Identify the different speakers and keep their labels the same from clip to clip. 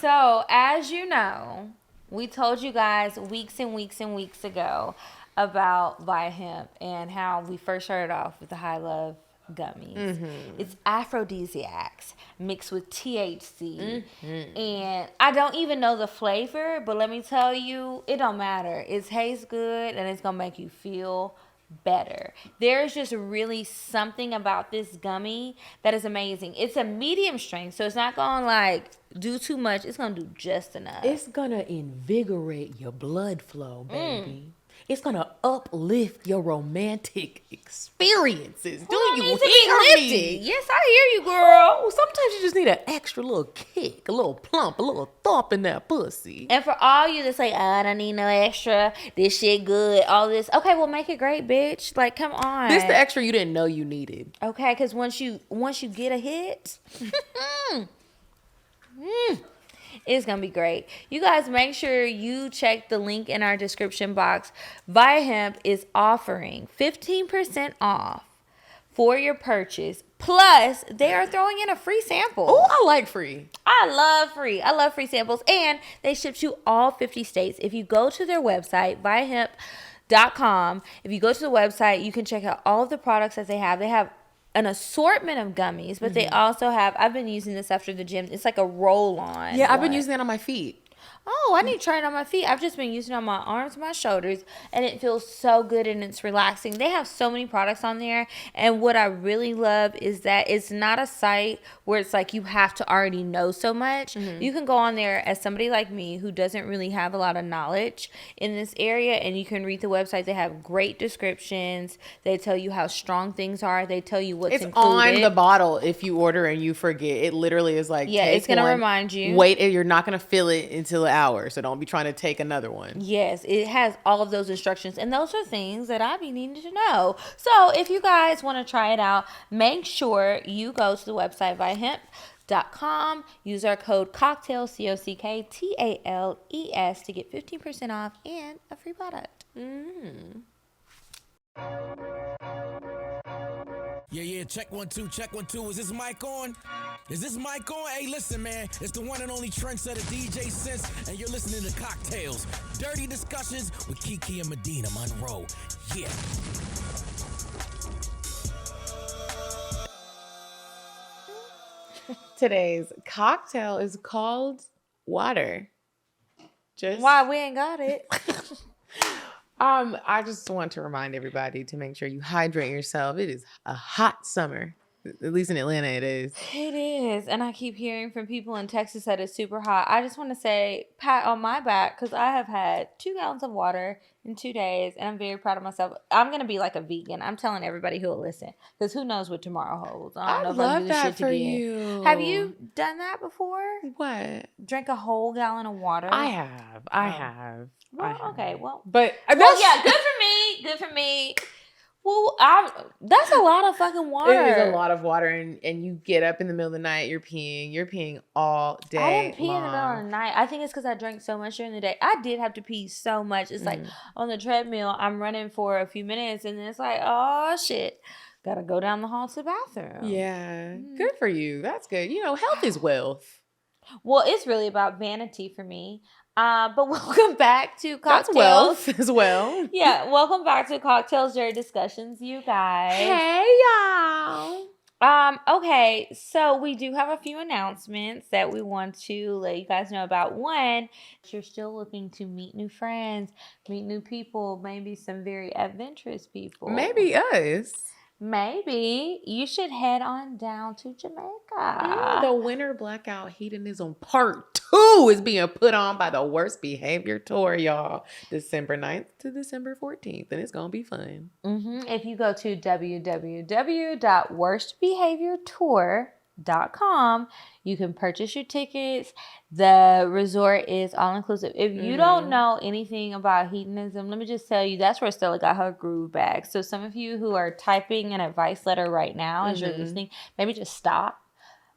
Speaker 1: So, as you know, we told you guys weeks and weeks and weeks ago about By Hemp and how we first started off with the High Love gummies.
Speaker 2: Mm-hmm.
Speaker 1: It's aphrodisiacs mixed with THC. And I don't even know the flavor, but let me tell you, it don't matter. It tastes good and it's going to make you feel better. There's just really something about this gummy that is amazing. It's a medium strength, so it's not going to like do too much. It's going to do just enough.
Speaker 2: It's gonna invigorate your blood flow, baby. It's gonna uplift your romantic experiences. Do
Speaker 1: Well, that
Speaker 2: you
Speaker 1: needs to be
Speaker 2: hear
Speaker 1: lifted.
Speaker 2: me?
Speaker 1: Yes, I hear you, girl.
Speaker 2: Oh, sometimes you just need an extra little kick, a little plump, a little thump in that pussy.
Speaker 1: And for all you that say, oh, I don't need no extra, this shit good, all this. Okay, well, make it great, bitch. Like, come on.
Speaker 2: This the extra you didn't know you needed.
Speaker 1: Okay, because once you get a hit, it's going to be great. You guys make sure you check the link in our description box. By Hemp is offering 15% off for your purchase. Plus, they are throwing in a free sample.
Speaker 2: Oh, I like free.
Speaker 1: I love free. I love free samples. And they ship to all 50 states. If you go to their website, byhemp.com, if you go to the website, you can check out all of the products that they have. They have an assortment of gummies, but they also have, I've been using this after the gym. It's like a roll-on.
Speaker 2: Yeah, I've been using that on my feet.
Speaker 1: Oh, I need to try it on my feet. I've just been using it on my arms, my shoulders, and it feels so good and it's relaxing. They have so many products on there, and what I really love is that it's not a site where it's like you have to already know so much. You can go on there as somebody like me who doesn't really have a lot of knowledge in this area, and you can read the website. They have great descriptions. They tell you how strong things are. They tell you what's included.
Speaker 2: On the bottle if you order and you forget. It literally is like,
Speaker 1: Yeah,
Speaker 2: take
Speaker 1: it's going to
Speaker 2: one,
Speaker 1: remind you.
Speaker 2: Wait, you're not going to feel it until an hour, so don't be trying to take another one.
Speaker 1: Yes, it has all of those instructions, and those are things that I be needing to know. So if you guys want to try it out, make sure you go to the website byhemp.com. Use our code CockTales, CockTales, to get 15% off and a free product.
Speaker 3: Yeah, check 1 2, check 1 2. Is this mic on? Is this mic on? Hey, listen, man. It's the one and only trendsetter DJ Sense, and you're listening to CockTales. Dirty discussions with Kiki and Medinah Monroe. Yeah.
Speaker 2: Today's cocktail is called water. Just
Speaker 1: Why we ain't got it?
Speaker 2: I just want to remind everybody to make sure you hydrate yourself. It is a hot summer. At least in Atlanta it is.
Speaker 1: It is, and I keep hearing from people in Texas that it's super hot. I just want to say, pat on my back, because I have had 2 gallons of water in 2 days, and I'm very proud of myself. I'm going to be like a vegan. I'm telling everybody who will listen, because who knows what tomorrow holds. I don't know if I'll do this shit
Speaker 2: for
Speaker 1: again.
Speaker 2: you.
Speaker 1: Have you done that before?
Speaker 2: What?
Speaker 1: Drink a whole gallon of water?
Speaker 2: I have.
Speaker 1: Well, okay, well.
Speaker 2: But
Speaker 1: Well, yeah, good for me. Good for me. Well, that's a lot of fucking water.
Speaker 2: It is a lot of water, and you get up in the middle of the night, you're peeing all day.
Speaker 1: I didn't pee in the middle of the night. I think it's because I drank so much during the day. I did have to pee so much. It's like on the treadmill, I'm running for a few minutes, and then it's like, oh shit, gotta go down the hall to the bathroom.
Speaker 2: Yeah, good for you. That's good. You know, health is wealth.
Speaker 1: Well, it's really about vanity for me. But welcome back to CockTales.
Speaker 2: That's wealth as well.
Speaker 1: Yeah, welcome back to CockTales Dirty Discussions, you guys.
Speaker 2: Hey, y'all.
Speaker 1: Okay, so we do have a few announcements that we want to let you guys know about. One, if you're still looking to meet new friends, meet new people, maybe some very adventurous people.
Speaker 2: Maybe us.
Speaker 1: Maybe you should head on down to Jamaica.
Speaker 2: The Winter Blackout Hedonism Part 2 is being put on by the Worst Behavior Tour, y'all. December 9th to December 14th, and it's going to be fun.
Speaker 1: If you go to www.worstbehaviortour.com, you can purchase your tickets. The resort is all inclusive. If you don't know anything about hedonism, let me just tell you, that's where Stella got her groove back. So some of you who are typing an advice letter right now as you're listening, maybe just stop,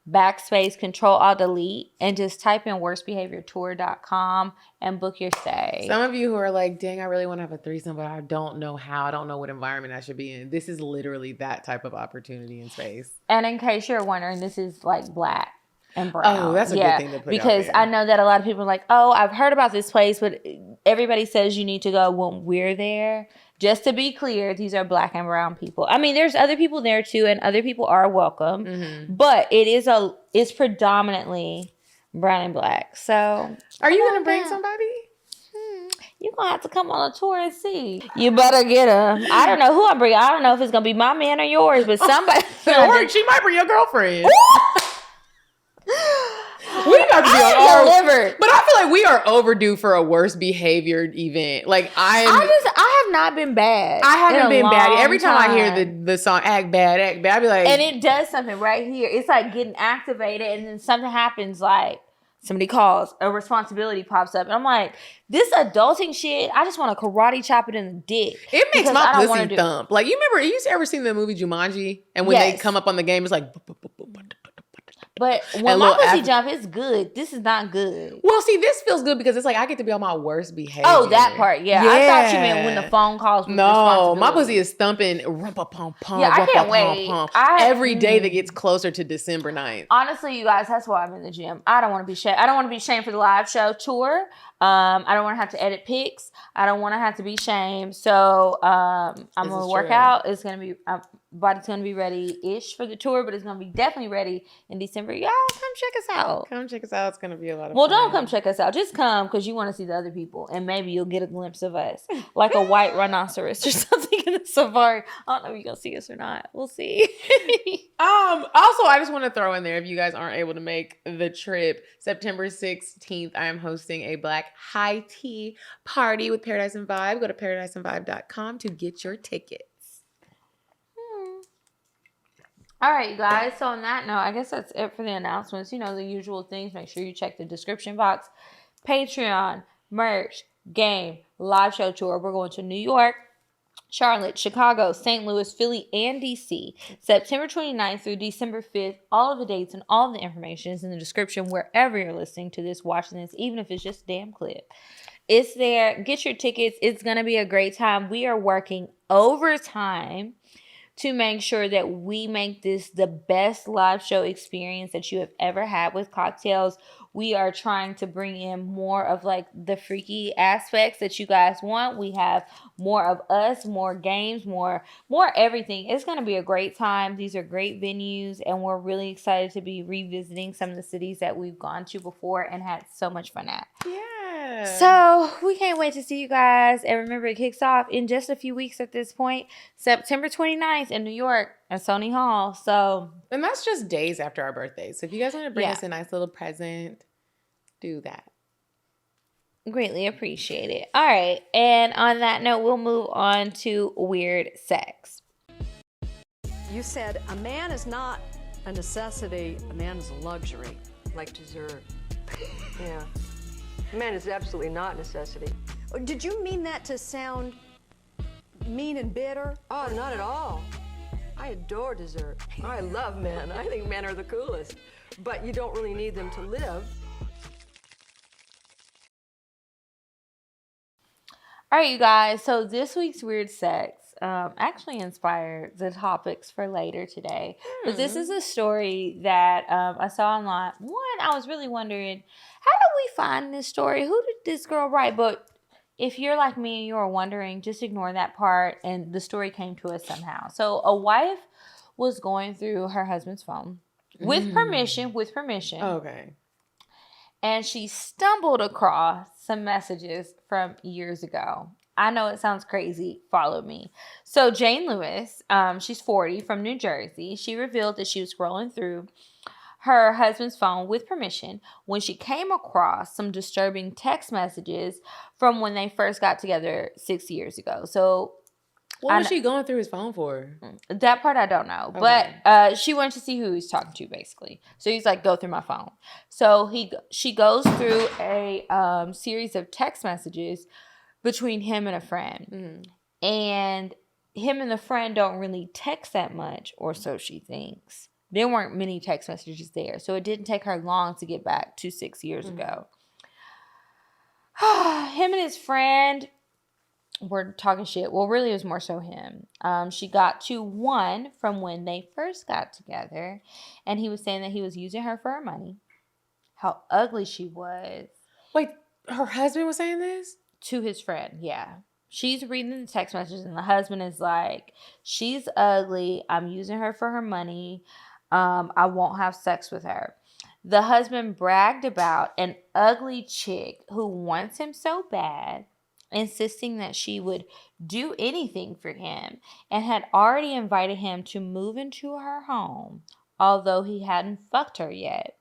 Speaker 1: backspace, Control-Alt-Delete, and just type in worstbehaviortour.com and book your stay.
Speaker 2: Some of you who are like, dang, I really want to have a threesome, but I don't know how. I don't know what environment I should be in. This is literally that type of opportunity in space.
Speaker 1: And in case you're wondering, this is like black and brown.
Speaker 2: Oh, that's a good thing to put
Speaker 1: because
Speaker 2: out there.
Speaker 1: I know that a lot of people are like, oh, I've heard about this place, but everybody says you need to go when we're there. Just to be clear, these are black and brown people. I mean, there's other people there too, and other people are welcome.
Speaker 2: Mm-hmm.
Speaker 1: But it's predominantly brown and black. So,
Speaker 2: are you gonna bring somebody?
Speaker 1: You're going to have to come on a tour and see. You better get them. I don't know who I'm bringing. I don't know if it's going to be my man or yours, but somebody.
Speaker 2: Or she might bring your girlfriend. We about to be
Speaker 1: delivered.
Speaker 2: But I feel like we are overdue for a worse behaviored event. Like I
Speaker 1: have not been bad.
Speaker 2: I haven't been bad. Every time I hear
Speaker 1: time.
Speaker 2: the song act bad, I be like,
Speaker 1: and it does something right here. It's like getting activated, and then something happens, like somebody calls, a responsibility pops up, and I'm like, this adulting shit, I just want to karate chop it in the dick.
Speaker 2: It makes my pussy thump. Like, you remember, you ever seen the movie Jumanji? And when they come up on the game, it's like...
Speaker 1: But when my pussy jump, it's good. This is not good.
Speaker 2: Well, see, this feels good because it's like I get to be on my worst behavior.
Speaker 1: Oh, that part, yeah. I thought you meant when the phone calls.
Speaker 2: No, my pussy is thumping. Yeah,
Speaker 1: I can't wait.
Speaker 2: Every day that gets closer to December 9th.
Speaker 1: Honestly, you guys, that's why I'm in the gym. I don't want to be shamed. I don't want to be shamed for the live show tour. I don't want to have to edit pics. I don't want to have to be shamed. So I'm gonna work out. It's gonna be body's gonna be ready-ish for the tour, but it's gonna be definitely ready in December. Y'all come check us out.
Speaker 2: Come check us out. It's gonna be a lot of fun.
Speaker 1: Well, don't come check us out. Just come because you want to see the other people, and maybe you'll get a glimpse of us, like a white rhinoceros or something in the safari. I don't know if you're gonna see us or not. We'll see.
Speaker 2: Also, I just want to throw in there, if you guys aren't able to make the trip, September 16th, I am hosting a Black high tea party with Paradise and Vibe. Go to paradiseandvibe.com to get your tickets.
Speaker 1: All right, you guys. So on that note, I guess that's it for the announcements. You know, the usual things. Make sure you check the description box. Patreon, merch, game, live show tour. We're going to New York, Charlotte, Chicago, St. Louis, Philly, and DC. September 29th through December 5th. All of the dates and all of the information is in the description wherever you're listening to this, watching this, even if it's just a damn clip. It's there. Get your tickets. It's going to be a great time. We are working overtime to make sure that we make this the best live show experience that you have ever had with CockTales. We are trying to bring in more of like the freaky aspects that you guys want. We have more of us, more games, more everything. It's going to be a great time. These are great venues, and we're really excited to be revisiting some of the cities that we've gone to before and had so much fun at.
Speaker 2: Yeah.
Speaker 1: So we can't wait to see you guys. And remember, it kicks off in just a few weeks at this point, September 29th in New York at Sony Hall. So,
Speaker 2: and that's just days after our birthdays. So if you guys want to bring us a nice little present, do that.
Speaker 1: Greatly appreciate it. All right. And on that note, we'll move on to weird sex.
Speaker 4: You said a man is not a necessity, a man is a luxury.
Speaker 5: Like dessert. Yeah. A man is absolutely not a necessity.
Speaker 4: Did you mean that to sound mean and bitter?
Speaker 5: Oh, not at all. I adore dessert. I love men. I think men are the coolest. But you don't really need them to live.
Speaker 1: All right, you guys. So this week's weird sex actually inspired the topics for later today. But this is a story that I saw online. One, I was really wondering, how did we find this story? Who did this girl write? But if you're like me and you're wondering, just ignore that part. And the story came to us somehow. So a wife was going through her husband's phone with permission.
Speaker 2: Okay.
Speaker 1: And she stumbled across some messages from years ago. I know it sounds crazy. Follow me. So Jane Lewis, she's 40, from New Jersey. She revealed that she was scrolling through her husband's phone with permission when she came across some disturbing text messages from when they first got together 6 years ago. So
Speaker 2: what was she going through his phone for?
Speaker 1: That part I don't know.
Speaker 2: Okay.
Speaker 1: But she wanted to see who he's talking to, basically. So he's like, go through my phone. So she goes through a series of text messages between him and a friend. And him and the friend don't really text that much, or so she thinks. There weren't many text messages there. So it didn't take her long to get back to 6 years ago. Him and his friend were talking shit. Well, really, it was more so him. She got to one from when they first got together, and he was saying that he was using her for her money. how ugly she was.
Speaker 2: Wait, her husband was saying this?
Speaker 1: To his friend, yeah. She's reading the text messages, and the husband is like, she's ugly. I'm using her for her money. I won't have sex with her. The husband bragged about an ugly chick who wants him so bad, insisting that she would do anything for him, and had already invited him to move into her home, although he hadn't fucked her yet,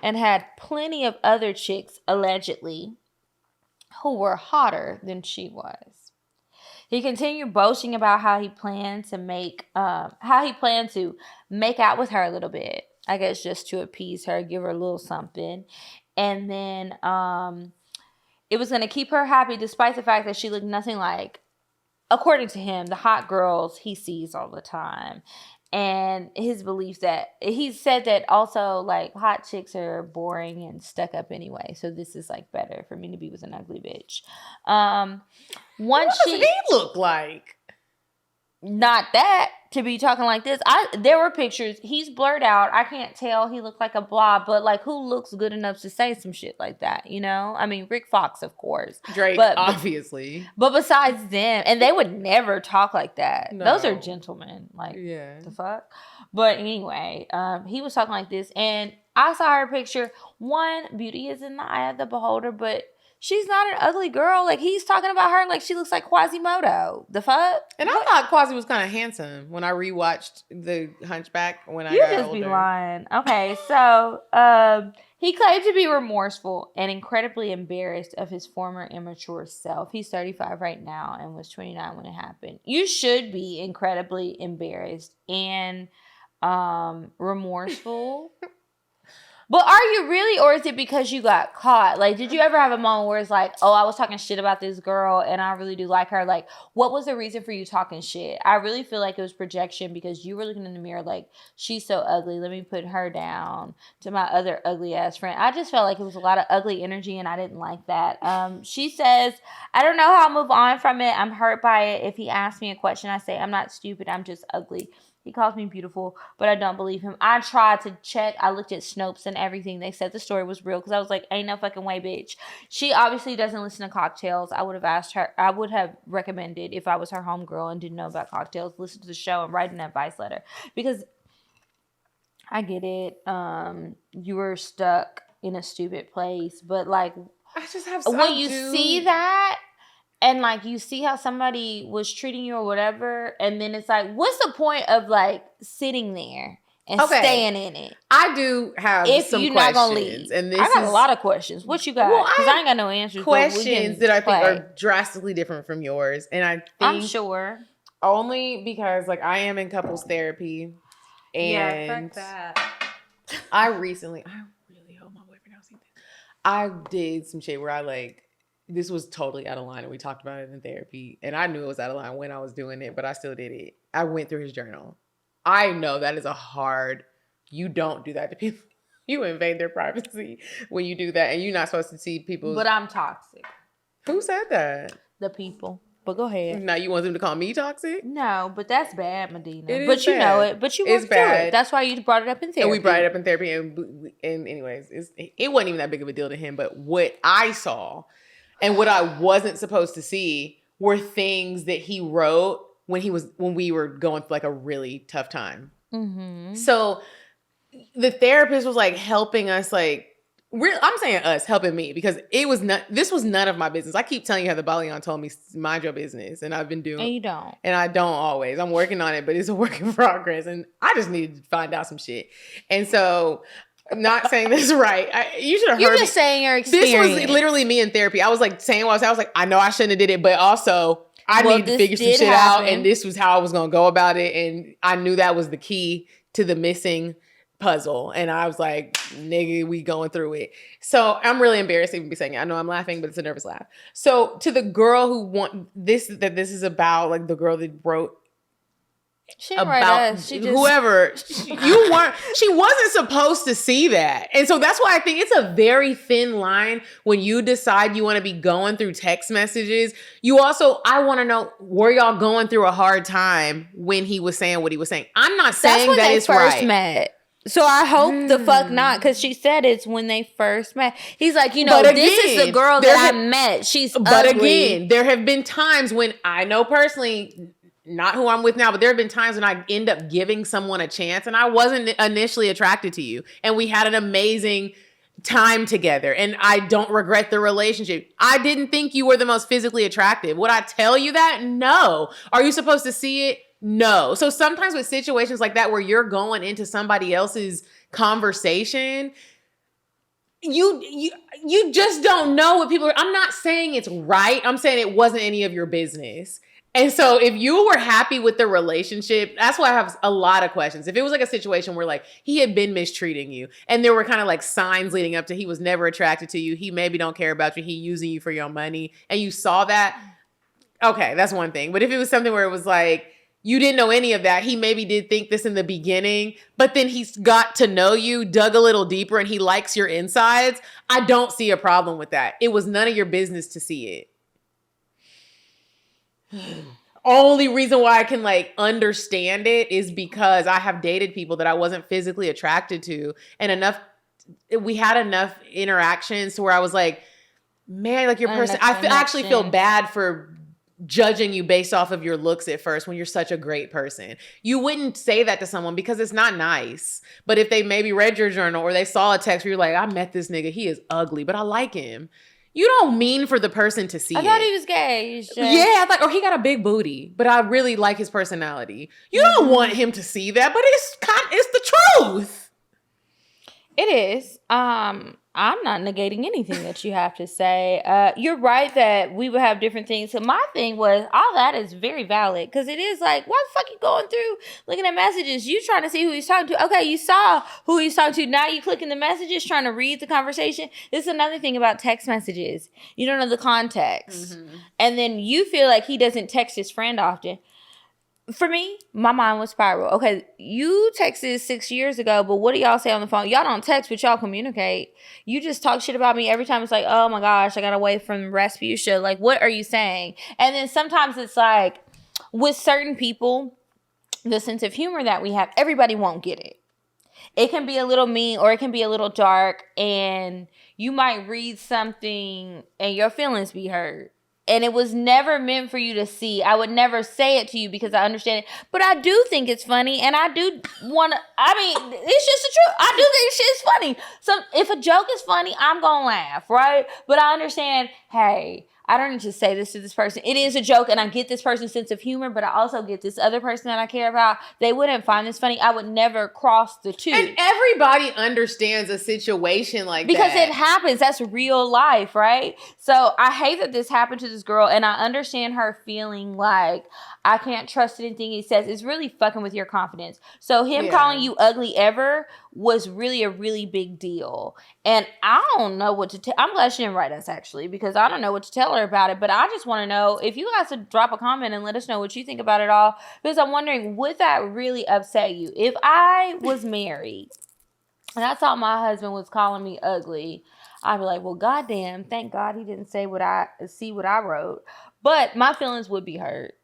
Speaker 1: and had plenty of other chicks, allegedly, who were hotter than she was. He continued boasting about how he planned to make out with her a little bit. I guess just to appease her, give her a little something. And then it was going to keep her happy despite the fact that she looked nothing like, according to him, the hot girls he sees all the time. And his belief that he said that also, like, hot chicks are boring and stuck up anyway. So this is like better for me to be with an ugly bitch.
Speaker 2: What does he look like?
Speaker 1: Not that to be talking like this. There were pictures. He's blurred out. I can't tell. He looked like a blob, but like, who looks good enough to say some shit like that? You know, I mean, Rick Fox, of course,
Speaker 2: Drake, obviously.
Speaker 1: But besides them, and they would never talk like that.
Speaker 2: No.
Speaker 1: Those are gentlemen. Like,
Speaker 2: yeah,
Speaker 1: the fuck. But anyway, he was talking like this, and I saw her picture. One, beauty is in the eye of the beholder, but she's not an ugly girl. Like, he's talking about her like she looks like Quasimodo. The fuck?
Speaker 2: And I thought Quasi was kind of handsome when I rewatched The Hunchback when I
Speaker 1: you
Speaker 2: got
Speaker 1: just
Speaker 2: older.
Speaker 1: be lying. Okay, so he claimed to be remorseful and incredibly embarrassed of his former immature self. He's 35 right now and was 29 when it happened. You should be incredibly embarrassed and remorseful. But are you really, or is it because you got caught? Like, did you ever have a moment where it's like, oh, I was talking shit about this girl and I really do like her? Like, what was the reason for you talking shit? I really feel like it was projection because you were looking in the mirror like, she's so ugly. Let me put her down to my other ugly ass friend. I just felt like it was a lot of ugly energy and I didn't like that. She says, I don't know how I'll move on from it. I'm hurt by it. If he asks me a question, I say, I'm not stupid. I'm just ugly. He calls me beautiful, but I don't believe him. I tried to check. I looked at Snopes and everything. They said the story was real because I was like, ain't no fucking way, bitch. She obviously doesn't listen to CockTales. I would have asked her. I would have recommended, if I was her homegirl and didn't know about CockTales, listen to the show and write an advice letter. Because I get it. You were stuck in a stupid place. But, like,
Speaker 2: I just have
Speaker 1: when you see that, and, like, you see how somebody was treating you or whatever, and then it's like, what's the point of, like, sitting there and staying in it?
Speaker 2: I do have
Speaker 1: if
Speaker 2: some
Speaker 1: you're
Speaker 2: questions.
Speaker 1: Not gonna leave.
Speaker 2: And this
Speaker 1: I got
Speaker 2: is
Speaker 1: a lot of questions. What you got?
Speaker 2: Well,
Speaker 1: Because I ain't got no answers.
Speaker 2: Questions that I think are drastically different from yours. And I think
Speaker 1: I'm sure.
Speaker 2: Only because, like, I am in couples therapy. And
Speaker 1: yeah, fuck that.
Speaker 2: I really hope my boyfriend don't see this. I did some shit where I, like, this was totally out of line, and we talked about it in therapy. And I knew it was out of line when I was doing it, but I still did it. I went through his journal. I know that is you don't do that to people. You invade their privacy when you do that, and you're not supposed to see people's...
Speaker 1: But I'm toxic.
Speaker 2: Who said that?
Speaker 1: The people. But go ahead.
Speaker 2: Now you want them to call me toxic?
Speaker 1: No, but that's bad, Medina.
Speaker 2: It is
Speaker 1: but you
Speaker 2: bad.
Speaker 1: know it. But you worked through it. That's why you brought it up in therapy.
Speaker 2: And we brought it up in therapy. And anyways, it wasn't even that big of a deal to him. But what I saw and what I wasn't supposed to see were things that he wrote when we were going through, like, a really tough time. Mm-hmm. So the therapist was, like, helping us, like, I'm saying us, helping me, because this was none of my business. I keep telling you how the Balian told me, mind your business. And I've been doing.
Speaker 1: And you don't.
Speaker 2: And I don't always. I'm working on it, but it's a work in progress. And I just needed to find out some shit. And so, I'm not saying this right. You should have heard.
Speaker 1: You're just saying your experience.
Speaker 2: This was literally me in therapy. I was, like, saying what I was saying. I was like, I know I shouldn't have did it, but also I need to figure some shit out. And this was how I was going to go about it. And I knew that was the key to the missing puzzle. And I was like, nigga, we going through it. So I'm really embarrassed to even be saying it. I know I'm laughing, but it's a nervous laugh. So to the girl who this is about, like, the girl that wrote about whoever, she wasn't supposed to see that. And so that's why I think it's a very thin line when you decide you want to be going through text messages. I want to know, were y'all going through a hard time when he was saying what he was saying? I'm not saying that it's right.
Speaker 1: Met. So I hope the fuck not, because she said it's when they first met. He's like,
Speaker 2: But
Speaker 1: this is the girl that I met. She's
Speaker 2: But
Speaker 1: ugly.
Speaker 2: again, there have been times when I know personally, not who I'm with now, but there have been times when I end up giving someone a chance and I wasn't initially attracted to you. And we had an amazing time together and I don't regret the relationship. I didn't think you were the most physically attractive. Would I tell you that? No. Are you supposed to see it? No. So sometimes with situations like that where you're going into somebody else's conversation, you just don't know what people are. I'm not saying it's right. I'm saying it wasn't any of your business. And so if you were happy with the relationship, that's why I have a lot of questions. If it was like a situation where like he had been mistreating you and there were kind of like signs leading up to he was never attracted to you, he maybe don't care about you, he using you for your money, and you saw that, okay, that's one thing. But if it was something where it was like, you didn't know any of that, he maybe did think this in the beginning, but then he's got to know you, dug a little deeper, and he likes your insides, I don't see a problem with that. It was none of your business to see it. Only reason why I can like understand it is because I have dated people that I wasn't physically attracted to, and we had enough interactions to where I was like, man, like your person, I actually feel bad for judging you based off of your looks at first when you're such a great person. You wouldn't say that to someone because it's not nice. But if they maybe read your journal or they saw a text where you're like, I met this nigga, he is ugly, but I like him. You don't mean for the person to see
Speaker 1: I thought he was gay.
Speaker 2: Yeah, I thought, or he got a big booty, but I really like his personality. You don't want him to see that, but it's the truth.
Speaker 1: It is. I'm not negating anything that you have to say. You're right that we would have different things. So my thing was, all that is very valid. Because it is like, why the fuck you going through looking at messages? You trying to see who he's talking to. Okay, you saw who he's talking to. Now you clicking the messages, trying to read the conversation. This is another thing about text messages. You don't know the context. Mm-hmm. And then you feel like he doesn't text his friend often. For me, my mind was spiral. Okay, you texted 6 years ago, but what do y'all say on the phone? Y'all don't text, but y'all communicate. You just talk shit about me every time. It's like, oh my gosh, I got away from Rasputia. Like, what are you saying? And then sometimes it's like, with certain people, the sense of humor that we have, everybody won't get it. It can be a little mean or it can be a little dark, and you might read something and your feelings be hurt. And it was never meant for you to see. I would never say it to you because I understand it. But I do think it's funny. And I do want to, it's just the truth. I do think shit's funny. So if a joke is funny, I'm going to laugh, right? But I understand, hey, I don't need to say this to this person. It is a joke, and I get this person's sense of humor, but I also get this other person that I care about. They wouldn't find this funny. I would never cross the two.
Speaker 2: And everybody understands a situation like
Speaker 1: because
Speaker 2: that.
Speaker 1: It happens. That's real life, right? So I hate that this happened to this girl, and I understand her feeling like, I can't trust anything he says. It's really fucking with your confidence. So him calling you ugly ever was really a really big deal. And I don't know what to tell. I'm glad she didn't write us, actually, because I don't know what to tell her about it. But I just want to know if you guys would drop a comment and let us know what you think about it all. Because I'm wondering, would that really upset you? If I was married and I thought my husband was calling me ugly, I'd be like, well, goddamn, thank God he didn't say what I wrote. But my feelings would be hurt.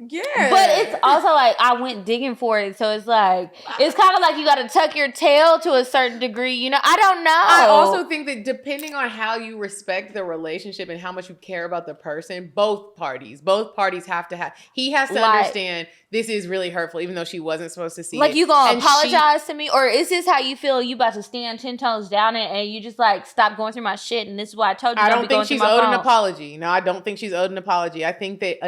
Speaker 2: Yeah.
Speaker 1: But it's also like I went digging for it. So it's like, it's kind of like you got to tuck your tail to a certain degree. You know, I don't know.
Speaker 2: I also think that depending on how you respect the relationship and how much you care about the person, both parties have to have, he has to understand this is really hurtful, even though she wasn't supposed to see it.
Speaker 1: Like, you gonna apologize to me? Or is this how you feel? You about to stand 10 toes down and you just like, stop going through my shit, and this is why I told you
Speaker 2: I
Speaker 1: don't
Speaker 2: don't
Speaker 1: be
Speaker 2: think
Speaker 1: going
Speaker 2: she's
Speaker 1: through my
Speaker 2: owed
Speaker 1: phone.
Speaker 2: an apology. No, I don't think she's owed an apology. I think that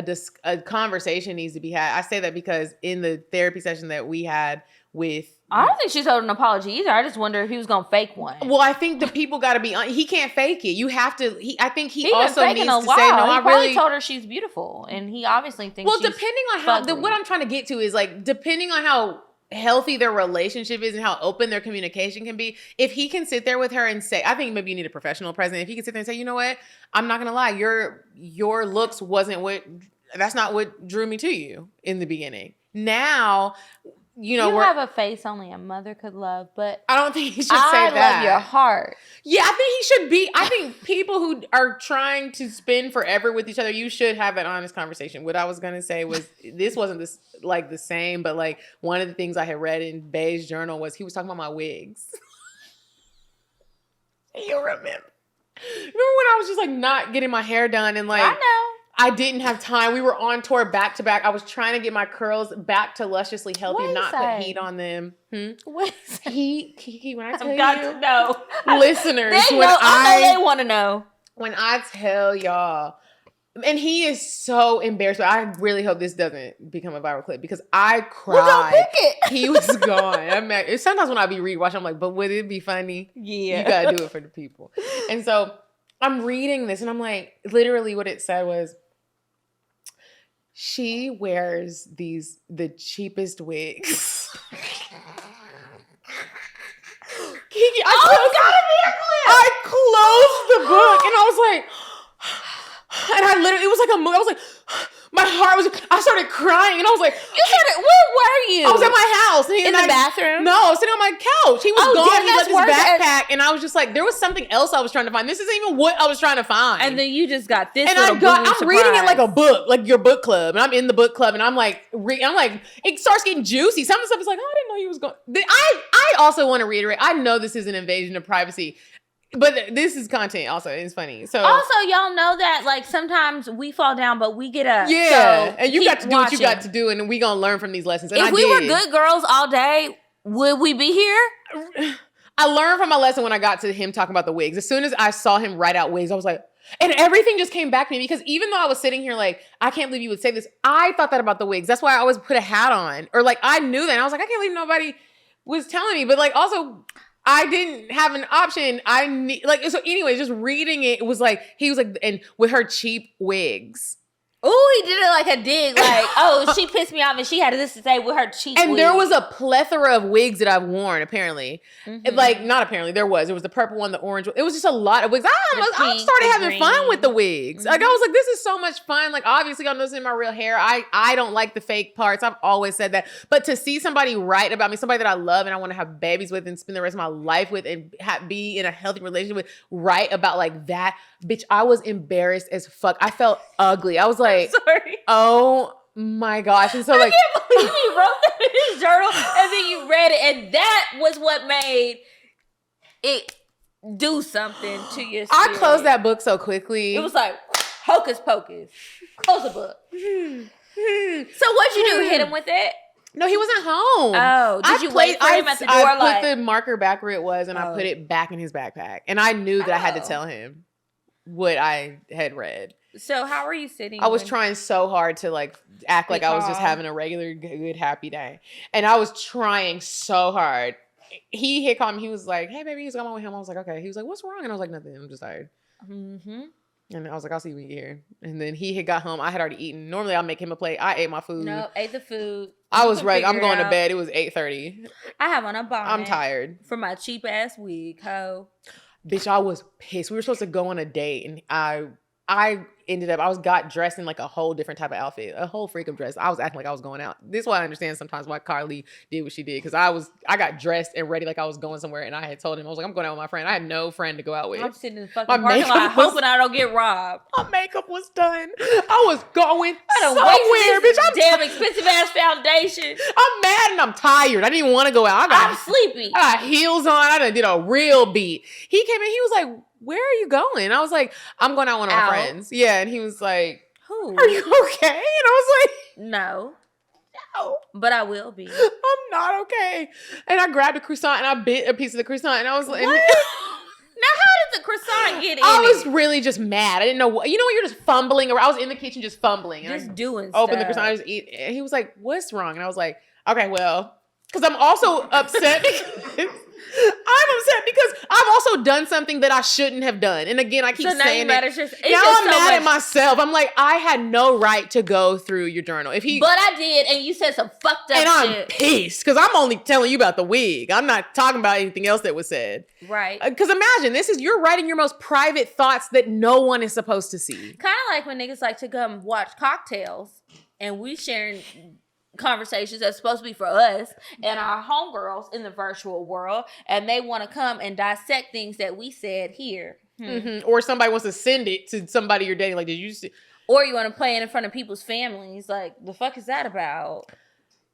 Speaker 2: a conversation needs to be had. I say that because in the therapy session that we had with...
Speaker 1: I don't think she's owed an apology either. I just wonder if he was gonna fake one.
Speaker 2: Well, I think the people got to be... he can't fake it. You have to... I think he also needs to say, no,
Speaker 1: I really told her she's beautiful, and he obviously thinks
Speaker 2: well, depending on how... what I'm trying to get to is, like, depending on how healthy their relationship is and how open their communication can be, if he can sit there with her and say... I think maybe you need a professional present. If he can sit there and say, you know what? I'm not going to lie. Your looks wasn't what... That's not what drew me to you in the beginning. Now... you know,
Speaker 1: you have a face only a mother could love, but
Speaker 2: I don't think he should say
Speaker 1: I
Speaker 2: that.
Speaker 1: love your heart.
Speaker 2: Yeah, I think he should be. I think people who are trying to spend forever with each other, you should have an honest conversation. What I was gonna say was this wasn't this like the same, but like one of the things I had read in Bay's journal was he was talking about my wigs. You remember? Remember when I was just like not getting my hair done and like
Speaker 1: I know.
Speaker 2: I didn't have time. We were on tour back to back. I was trying to get my curls back to lusciously healthy, not put heat on them.
Speaker 1: What?
Speaker 2: Kiki, when I tell
Speaker 1: I've got
Speaker 2: you,
Speaker 1: to know.
Speaker 2: listeners,
Speaker 1: They know. I know they want to know.
Speaker 2: When I tell y'all, and he is so embarrassed, but I really hope this doesn't become a viral clip because I cried.
Speaker 1: Well, don't pick it.
Speaker 2: He was gone. Sometimes when I be rewatching, I'm like, but would it be funny?
Speaker 1: Yeah.
Speaker 2: You gotta do it for the people. And so I'm reading this and I'm like, literally what it said was, she wears the cheapest wigs. Kiki, I closed the book and I was like, and I literally, it was like a movie. I was like, my heart was, I started crying and I was like,
Speaker 1: You started, where were you?
Speaker 2: I was at my house.
Speaker 1: In the bathroom?
Speaker 2: No, I was sitting on my couch. He was
Speaker 1: Oh,
Speaker 2: gone.
Speaker 1: damn,
Speaker 2: He left
Speaker 1: that's
Speaker 2: his
Speaker 1: worse.
Speaker 2: backpack and I was just like, there was something else I was trying to find. This isn't even what I was trying to find.
Speaker 1: And then you just got this
Speaker 2: and
Speaker 1: little
Speaker 2: I'm reading it like a book, like your book club. And I'm in the book club and I'm like, it starts getting juicy. Some of the stuff is like, oh, I didn't know he was going. I also want to reiterate, I know this is an invasion of privacy, but this is content also. It's funny. So
Speaker 1: also, y'all know that like sometimes we fall down, but we get up.
Speaker 2: yeah.
Speaker 1: So
Speaker 2: and you got to do what you
Speaker 1: watching.
Speaker 2: got to do. And we going to learn from these lessons. And
Speaker 1: If
Speaker 2: I
Speaker 1: we were
Speaker 2: did.
Speaker 1: good girls all day, would we be here?
Speaker 2: I learned from my lesson when I got to him talking about the wigs. As soon as I saw him write out wigs, I was like, and everything just came back to me because even though I was sitting here like, I can't believe you would say this, I thought that about the wigs. That's why I always put a hat on. Or like, I knew that. And I was like, I can't believe nobody was telling me. But like, also, I didn't have an option. I need, like, so anyways, just reading it, it was like, he was like, and with her cheap wigs.
Speaker 1: Oh, he did it like a dig. Like, oh, she pissed me off and she had this to say with her cheap
Speaker 2: And
Speaker 1: wig.
Speaker 2: there was a plethora of wigs that I've worn, apparently.
Speaker 1: Mm-hmm.
Speaker 2: Like, not apparently, there was. It was the purple one, the orange one. It was just a lot of wigs. I
Speaker 1: pink,
Speaker 2: started
Speaker 1: the
Speaker 2: having fun
Speaker 1: green.
Speaker 2: with the wigs. Like, I was like, this is so much fun. Like, obviously, I'm noticing my real hair. I don't like the fake parts. I've always said that. But to see somebody write about me, somebody that I love and I want to have babies with and spend the rest of my life with and be in a healthy relationship with, write about like that, bitch, I was embarrassed as fuck. I felt ugly. I was like,
Speaker 1: Sorry.
Speaker 2: oh my gosh. And so like,
Speaker 1: I can't believe he wrote that in his journal and then you read it and that was what made it do something to your spirit.
Speaker 2: I closed that book so quickly.
Speaker 1: It was like hocus pocus. Close the book. So what'd you do? Hit him with it?
Speaker 2: No, he wasn't home.
Speaker 1: Oh, did you wait for him at the door?
Speaker 2: I put the marker back where it was and I
Speaker 1: Oh.
Speaker 2: put it back in his backpack. And I knew that I had to tell him what I had read.
Speaker 1: So how were you sitting?
Speaker 2: I was
Speaker 1: when-
Speaker 2: trying so hard to like act like I was just
Speaker 1: calm.
Speaker 2: having a regular, good, happy day. And I was trying so hard. He had called me. He was like, hey, baby, he's going with him. I was like, okay. He was like, what's wrong? And I was like, nothing. I'm just tired.
Speaker 1: Mm-hmm.
Speaker 2: And I was like, I'll see you when you get here. And then he had got home. I had already eaten. Normally, I'll make him a plate. I ate my food.
Speaker 1: No, ate the food.
Speaker 2: I
Speaker 1: You
Speaker 2: was
Speaker 1: can
Speaker 2: ready. I'm
Speaker 1: figure it
Speaker 2: going to
Speaker 1: out.
Speaker 2: bed. It was 8:30.
Speaker 1: I have on a bonnet.
Speaker 2: I'm tired.
Speaker 1: For my cheap ass wig, ho.
Speaker 2: Bitch, I was pissed. We were supposed to go on a date and I ended up, got dressed in like a whole different type of outfit, a whole freakum dress. I was acting like I was going out. This is why I understand sometimes why Carly did what she did. Cause I got dressed and ready like I was going somewhere and I had told him, I was like, I'm going out with my friend. I had no friend to go out with.
Speaker 1: I'm sitting in the fucking
Speaker 2: My
Speaker 1: parking lot
Speaker 2: makeup was-
Speaker 1: hoping I don't get robbed.
Speaker 2: My makeup was done. I was going
Speaker 1: I don't
Speaker 2: somewhere,
Speaker 1: wait
Speaker 2: bitch.
Speaker 1: for this damn expensive ass foundation.
Speaker 2: I'm mad and I'm tired. I didn't even want to go out.
Speaker 1: I'm sleepy.
Speaker 2: I got heels on. I done did a real beat. He came in. He was like, where are you going? I was like, I'm going out with one of my
Speaker 1: Out.
Speaker 2: friends. Yeah. And he was like,
Speaker 1: Who?
Speaker 2: are you okay? And I was
Speaker 1: No,
Speaker 2: like, no,
Speaker 1: but I will be.
Speaker 2: I'm not okay. And I grabbed a croissant and I bit a piece of the croissant and I was like,
Speaker 1: What? Now, how did the croissant get in
Speaker 2: I was
Speaker 1: it?
Speaker 2: really just mad. I didn't know what, you know, when you're just fumbling around. I was in the kitchen just fumbling. And
Speaker 1: Just
Speaker 2: I
Speaker 1: doing
Speaker 2: opened the
Speaker 1: stuff.
Speaker 2: croissant. I just eat. And he was like, what's wrong? And I was like, okay, well, because I'm also upset. I'm upset because I've also done something that I shouldn't have done. And again, I keep
Speaker 1: So now
Speaker 2: saying
Speaker 1: you mad
Speaker 2: it.
Speaker 1: at yourself.
Speaker 2: Now I'm mad at myself. I'm like, I had no right to go through your journal. If he,
Speaker 1: But I did, and you said some fucked up
Speaker 2: and I'm
Speaker 1: shit.
Speaker 2: pissed because I'm only telling you about the wig. I'm not talking about anything else that was said.
Speaker 1: Right.
Speaker 2: Because imagine you're writing your most private thoughts that no one is supposed to see.
Speaker 1: Kind of like when niggas like to come watch CockTales, and we sharing conversations that's supposed to be for us and our homegirls in the virtual world, and they want to come and dissect things that we said here.
Speaker 2: Or somebody wants to send it to somebody you're dating. Like, did you see?
Speaker 1: Or you want to play it in front of people's families. Like, the fuck is that about?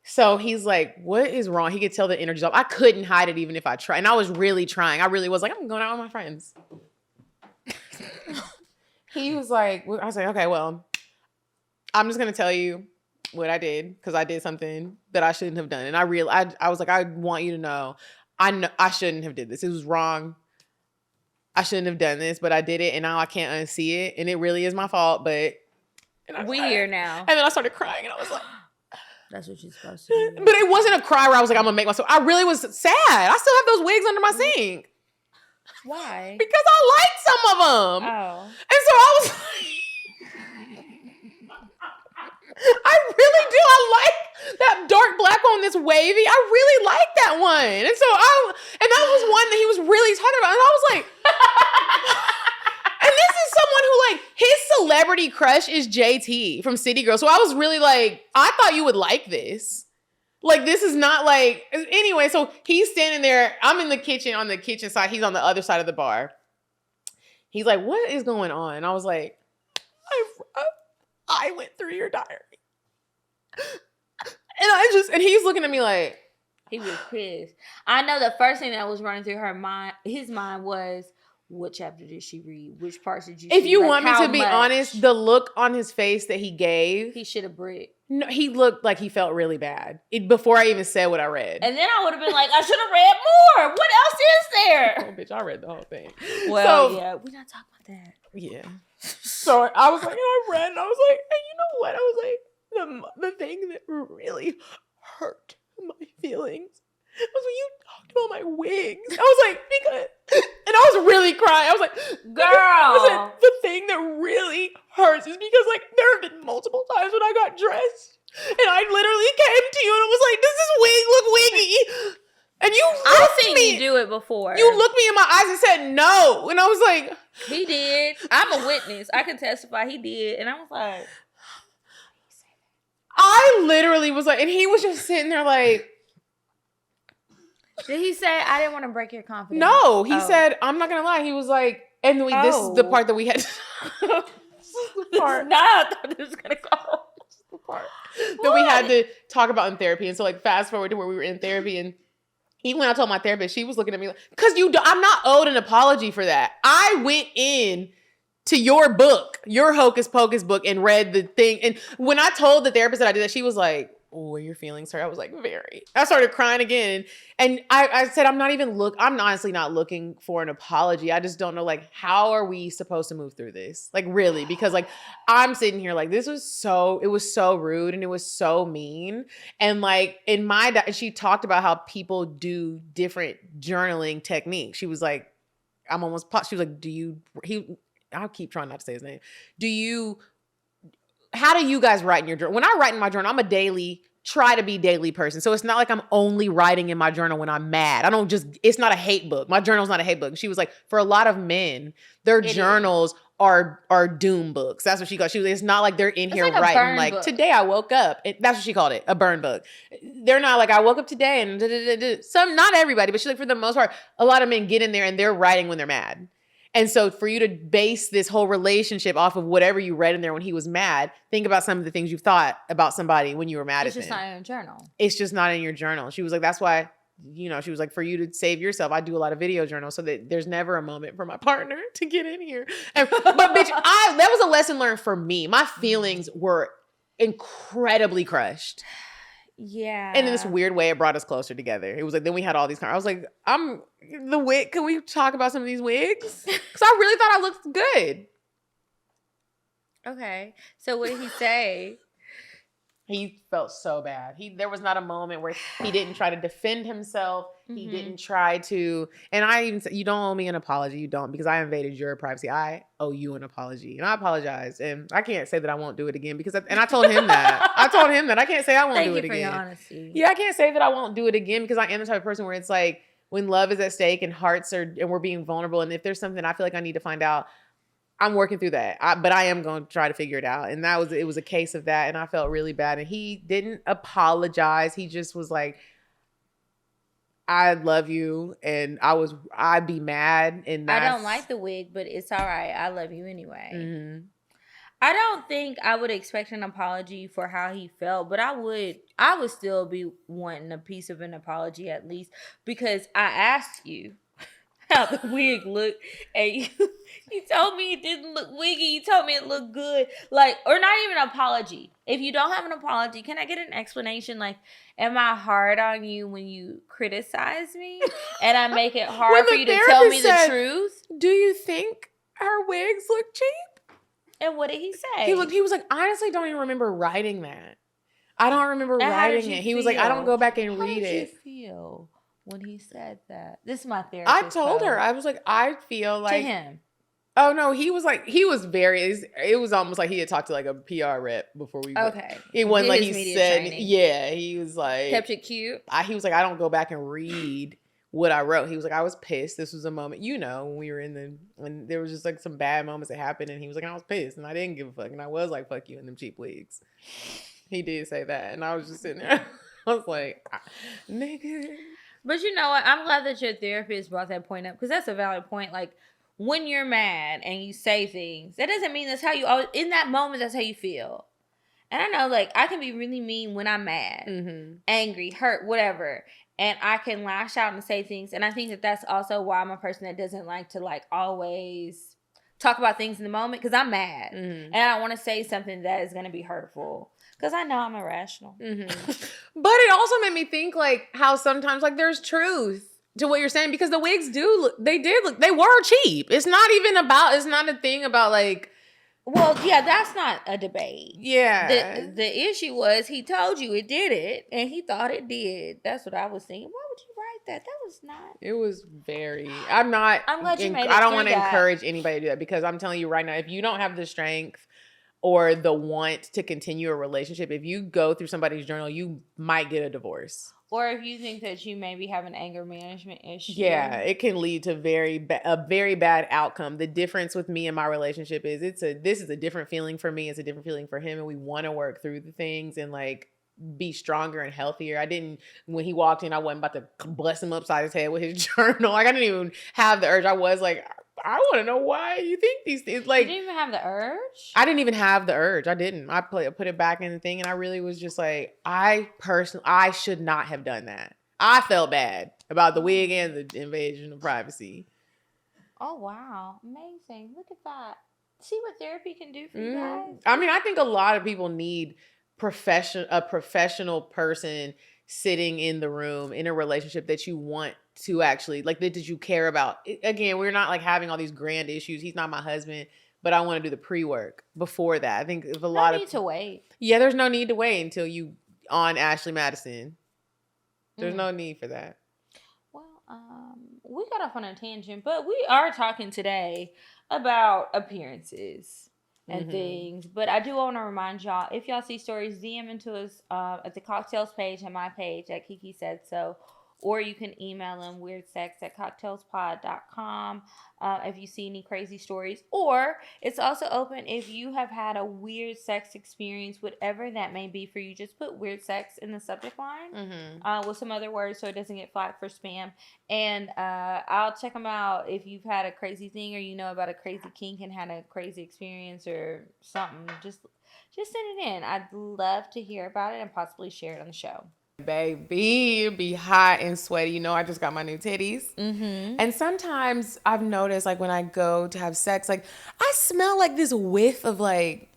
Speaker 2: So he's like, what is wrong? He could tell the energy's off. I couldn't hide it even if I tried. And I was really trying. I really was like, I'm going out with my friends. He was like, I was like, okay, well, I'm just going to tell you what I did because I did something that I shouldn't have done. And I was like, I want you to know I shouldn't have did this. It was wrong. I shouldn't have done this, but I did it and now I can't unsee it. And it really is my fault, but
Speaker 1: we here now.
Speaker 2: And then I started crying and I was like,
Speaker 1: that's what you're supposed to do.
Speaker 2: But it wasn't a cry where I was like, I'm gonna make myself. I really was sad. I still have those wigs under my sink.
Speaker 1: Why?
Speaker 2: Because I liked some of them.
Speaker 1: Oh.
Speaker 2: And so I was like, I really do. I like that dark black one that's wavy. I really like that one. And so and that was one that he was really talking about. And I was like, and this is someone who like his celebrity crush is JT from City Girls. So I was really like, I thought you would like this. Like, this is not like, anyway, so he's standing there. I'm in the kitchen on the kitchen side. He's on the other side of the bar. He's like, what is going on? And I was like, I went through your diary. And he's looking at me like.
Speaker 1: He was pissed. I know the first thing that was running through his mind was, what chapter did she read? Which parts did you see?
Speaker 2: If you
Speaker 1: like,
Speaker 2: want me to be honest, the look on his face that he gave.
Speaker 1: He should have bricked.
Speaker 2: No, he looked like he felt really bad before I even said what I read.
Speaker 1: And then I would have been like, I should have read more. What else is there?
Speaker 2: Oh, bitch, I read the whole thing.
Speaker 1: Well, yeah, we're not talking about that.
Speaker 2: Yeah. So I was like, and I read, and I was like, and you know what? I was like, the thing that really hurt my feelings was when you talked about my wigs. I was like, and I was really crying. I was like,
Speaker 1: girl.
Speaker 2: I said, the thing that really hurts is because like there have been multiple times when I got dressed and I literally came to you and it was like, does this wig look wiggy? And
Speaker 1: I've seen you do it before.
Speaker 2: You looked me in my eyes and said no. And I was like,
Speaker 1: he did. I'm a witness. I can testify he did. And I was like,
Speaker 2: I literally was like, and he was just sitting there like.
Speaker 1: Did he say, I didn't want to break your confidence?
Speaker 2: No, he said, I'm not going to lie. He was like, and this is the part that we had. This is the part.
Speaker 1: No, I thought this was going to go.
Speaker 2: This is the part that we had to talk about in therapy. And so like fast forward to where we were in therapy and even when I told my therapist, she was looking at me like, because I'm not owed an apology for that. I went in to your book, your Hocus Pocus book, and read the thing. And when I told the therapist that I did that, she was like, oh, are your feelings hurt? I was like, very. I started crying again. And I said, I'm honestly not looking for an apology. I just don't know, like, how are we supposed to move through this? Like, really? Because, like, I'm sitting here, like, it was so rude and it was so mean. And, like, she talked about how people do different journaling techniques. She was like, she was like, I'll keep trying not to say his name. How do you guys write in your journal? When I write in my journal, try to be daily person. So it's not like I'm only writing in my journal when I'm mad. It's not a hate book. My journal's not a hate book. She was like, for a lot of men, their journals are doom books. That's what she called. It's not like they're in here
Speaker 1: like
Speaker 2: writing like,
Speaker 1: book.
Speaker 2: Today I woke up. That's what she called it, a burn book. They're not like, I woke up today and not everybody, but she's like, for the most part, a lot of men get in there and they're writing when they're mad. And so for you to base this whole relationship off of whatever you read in there when he was mad, think about some of the things you thought about somebody when you were mad at them.
Speaker 1: It's just not in your journal. It's
Speaker 2: just not in your journal. She was like, that's why, she was like, for you to save yourself, I do a lot of video journals so that there's never a moment for my partner to get in here. But bitch, that was a lesson learned for me. My feelings were incredibly crushed.
Speaker 1: Yeah.
Speaker 2: And in this weird way, it brought us closer together. It was like, then we had all these, I was like, the wig, can we talk about some of these wigs? Because I really thought I looked good.
Speaker 1: Okay. So what did he say?
Speaker 2: He felt so bad. There was not a moment where he didn't try to defend himself. He didn't try to, and I even said, you don't owe me an apology. You don't, because I invaded your privacy. I owe you an apology. And I apologize. And I can't say that I won't do it again because, and I told him that. I can't say I won't do it again. Thank you for your honesty. Yeah, I can't say that I won't do it again because I am the type of person where it's like, when love is at stake and and we're being vulnerable. And if there's something I feel like I need to find out, I'm working through that. But I am going to try to figure it out. And it was a case of that. And I felt really bad. And he didn't apologize. He just was like, I love you. And I'd be mad. And
Speaker 1: I don't like the wig, but it's all right. I love you anyway.
Speaker 2: Mm-hmm.
Speaker 1: I don't think I would expect an apology for how he felt, but I would still be wanting a piece of an apology at least, because I asked you how the wig looked, and you told me it didn't look wiggy. You told me it looked good. Like, or not even an apology. If you don't have an apology, can I get an explanation? Like, am I hard on you when you criticize me and I make it hard for you to tell me the truth?
Speaker 2: Do you think her wigs look cheap?
Speaker 1: And what did he say?
Speaker 2: He was like, honestly, don't even remember writing that. I don't remember writing it. He was like, I don't go back and read it.
Speaker 1: How did you feel when he said that? This is my therapist.
Speaker 2: I told her. I was like, I feel like.
Speaker 1: To him.
Speaker 2: Oh, no. He was like, it was almost like he had talked to like a PR rep before we went.
Speaker 1: Okay.
Speaker 2: It wasn't like he said,
Speaker 1: training.
Speaker 2: yeah, he was like.
Speaker 1: Kept it cute.
Speaker 2: He was like, I don't go back and read what I wrote. He was like, I was pissed. This was a moment, when we were when there was just like some bad moments that happened, and he was like, I was pissed and I didn't give a fuck, and I was like, fuck you and them cheap wigs. He did say that, and I was just sitting there. I was like, nigga.
Speaker 1: But you know what? I'm glad that your therapist brought that point up, because that's a valid point. Like, when you're mad and you say things, that doesn't mean that's how you always, in that moment, that's how you feel. And I know, like, I can be really mean when I'm mad, angry, hurt, whatever. And I can lash out and say things. And I think that that's also why I'm a person that doesn't like to, like, always talk about things in the moment, because I'm mad. And I want to say something that is going to be hurtful, because I know I'm irrational.
Speaker 2: But it also made me think, like, how sometimes, like, there's truth to what you're saying, because the wigs they were cheap. It's not a thing about, like.
Speaker 1: Well, yeah, that's not a debate.
Speaker 2: Yeah.
Speaker 1: The issue was he told you it did it, and he thought it did. That's what I was thinking. Why would you write that? That was not.
Speaker 2: It was very.
Speaker 1: I'm glad you made it.
Speaker 2: I don't want to encourage anybody to do that, because I'm telling you right now, if you don't have the strength or the want to continue a relationship, if you go through somebody's journal, you might get a divorce.
Speaker 1: Or if you think that you maybe have an anger management issue.
Speaker 2: Yeah, it can lead to a very bad outcome. The difference with me and my relationship is this is a different feeling for me. It's a different feeling for him. And we want to work through the things and like be stronger and healthier. When he walked in, I wasn't about to bless him upside his head with his journal. Like, I didn't even have the urge. I was like, I want to know why you think these things. Like,
Speaker 1: you didn't even have the urge?
Speaker 2: I didn't even have the urge. I didn't. I put it back in the thing, and I really was just like, I should not have done that. I felt bad about the wig and the invasion of privacy.
Speaker 1: Oh, wow. Amazing. Look at that. See what therapy can do for you guys?
Speaker 2: I mean, I think a lot of people need a professional person sitting in the room in a relationship that you want to actually, like, that you care about. Again, we're not like having all these grand issues. He's not my husband, but I want to do the pre-work before that. I think if
Speaker 1: No need to wait.
Speaker 2: Yeah, there's no need to wait until you on Ashley Madison. There's no need for that.
Speaker 1: Well, we got off on a tangent, but we are talking today about appearances and things. But I do want to remind y'all, if y'all see stories, DM into us at the CockTales page and my page at Kiki Said So. Or you can email them weirdsex@cocktailspod.com if you see any crazy stories. Or it's also open if you have had a weird sex experience, whatever that may be for you. Just put weird sex in the subject line with some other words so it doesn't get flagged for spam. And I'll check them out if you've had a crazy thing or you know about a crazy kink and had a crazy experience or something. Just send it in. I'd love to hear about it and possibly share it on the show.
Speaker 2: Baby, it'd be hot and sweaty. You know, I just got my new titties. And sometimes I've noticed, like, when I go to have sex, like, I smell like this whiff of, like,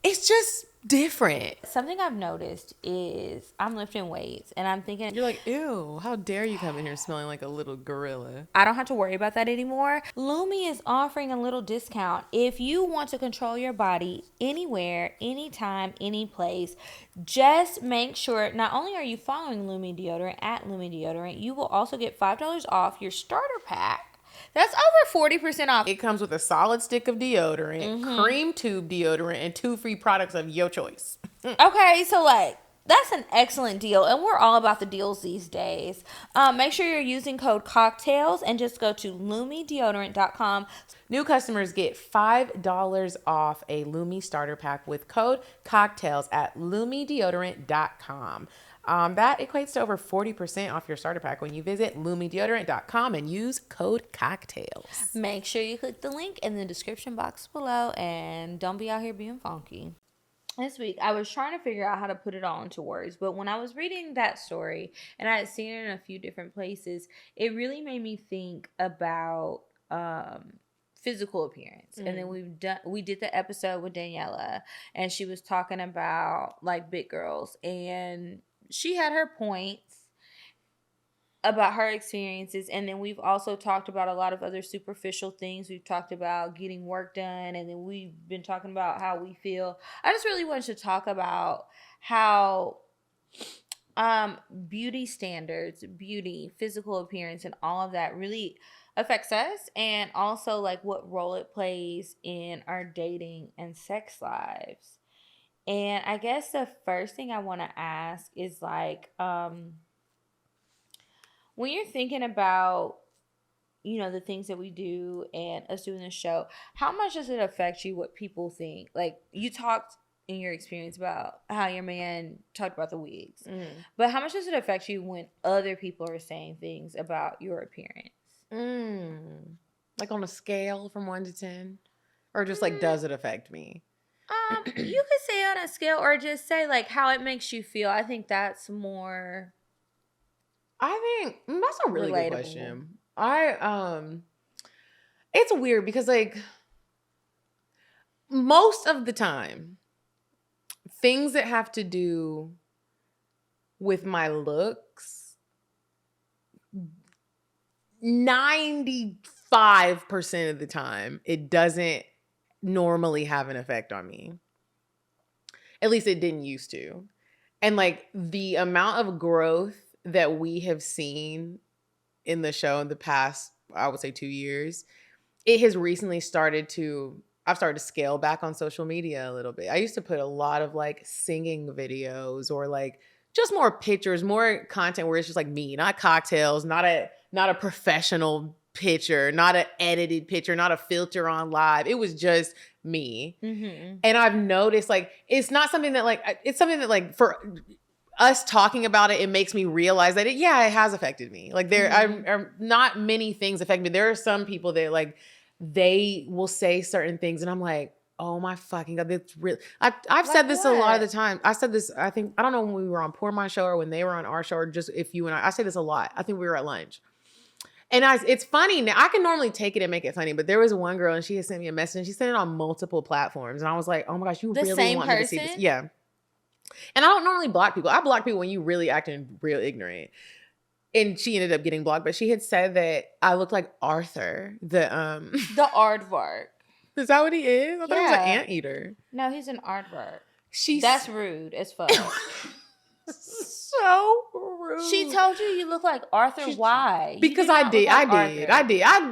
Speaker 2: it's just different.
Speaker 1: Something I've noticed is I'm lifting weights and I'm thinking,
Speaker 2: You're like, ew, how dare you come in here smelling like a little gorilla.
Speaker 1: I don't have to worry about that anymore. Lumi is offering a little discount. If you want to control your body anywhere, anytime, any place, just make sure not only are you following Lumi Deodorant at Lumi Deodorant, you will also get $5 off your starter pack. That's over 40% off.
Speaker 2: It comes with a solid stick of deodorant, cream tube deodorant, and 2 free products of your choice.
Speaker 1: Okay, so like That's an excellent deal, and we're all about the deals these days. Make sure you're using code CockTales and just go to LumiDeodorant.com.
Speaker 2: New customers get $5 off a Lumi starter pack with code CockTales at LumiDeodorant.com. That equates to over 40% off your starter pack when you visit LumiDeodorant.com and use code CockTales.
Speaker 1: Make sure you click the link in the description box below, and don't be out here being funky. This week, I was trying to figure out how to put it all into words, but when I was reading that story, and I had seen it in a few different places, it really made me think about physical appearance. And then we did the episode with Daniela, and she was talking about like big girls, and she had her points about her experiences, and then we've also talked about a lot of other superficial things. We've talked about getting work done, and then we've been talking about how we feel. I just really wanted to talk about how beauty standards, beauty, physical appearance, and all of that really affects us, and also like what role it plays in our dating and sex lives. And I guess the first thing I want to ask is like, when you're thinking about, the things that we do and us doing this show, how much does it affect you what people think? Like, you talked in your experience about how your man talked about the wigs, but how much does it affect you when other people are saying things about your appearance?
Speaker 2: Like on a scale from 1 to 10? Or just like, does it affect me?
Speaker 1: You could say on a scale, or just say like how it makes you feel. I think that's more...
Speaker 2: I think that's a really
Speaker 1: relatable.
Speaker 2: good question. It's weird because like most of the time, things that have to do with my looks, 95% of the time, it doesn't normally have an effect on me. At least it didn't used to. And like the amount of growth that we have seen in the show in the past, I would say 2 years, it has recently I've started to scale back on social media a little bit. I used to put a lot of like singing videos or like just more pictures, more content where it's just like me, not cocktails, not a professional picture, not an edited picture, not a filter on live. It was just me. And I've noticed like, it's something that like for us talking about it, it makes me realize that it has affected me. Like there are not many things affect me. There are some people that like, they will say certain things and I'm like, oh my fucking God, that's real. I've said this a lot of the time. I said this, I don't know when we were on Pour My Show or when they were on our show or just if you and I say this a lot. I think we were at lunch. And it's funny now. I can normally take it and make it funny, but there was one girl and she had sent me a message and she sent it on multiple platforms. And I was like, oh my gosh, you really want me to see this? Yeah. And I don't normally block people. I block people when you really acting real ignorant. And she ended up getting blocked, but she had said that I looked like Arthur, the
Speaker 1: aardvark.
Speaker 2: Is that what he is? I thought he was an anteater.
Speaker 1: No, he's an aardvark.
Speaker 2: That's
Speaker 1: rude as fuck.
Speaker 2: So rude.
Speaker 1: She told you look like Arthur. Why?
Speaker 2: Because I did.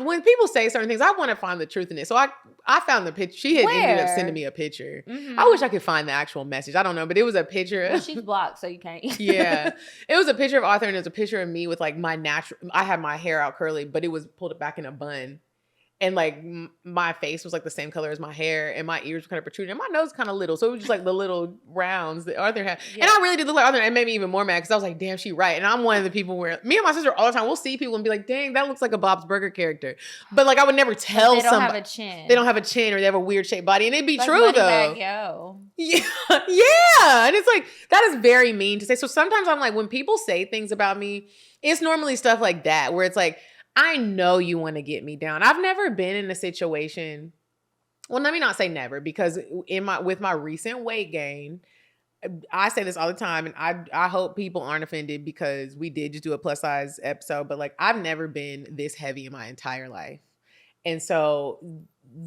Speaker 2: When people say certain things, I want to find the truth in it. So I found the picture. She had ended up sending me a picture. I wish I could find the actual message. I don't know, but it was a picture.
Speaker 1: Well, she's blocked, so you can't.
Speaker 2: Yeah. It was a picture of Arthur and it was a picture of me with like I had my hair out curly, but it was pulled back in a bun. And like my face was like the same color as my hair and my ears were kind of protruding and my nose kind of little. So it was just like the little rounds that Arthur had. Yeah. And I really did look like Arthur. And it made me even more mad because I was like, damn, she right. And I'm one of the people where me and my sister all the time, we'll see people and be like, dang, that looks like a Bob's Burger character. But like I would never tell somebody. They don't have a chin. They don't have a chin or they have a weird shaped body. And it'd be like true though. Yo. Yeah. Yeah. And it's like, that is very mean to say. So sometimes I'm like, when people say things about me, it's normally stuff like that where it's like, I know you want to get me down. I've never been in a situation. Well, let me not say never, because with my recent weight gain, I say this all the time, and I hope people aren't offended because we did just do a plus size episode, but like I've never been this heavy in my entire life. And so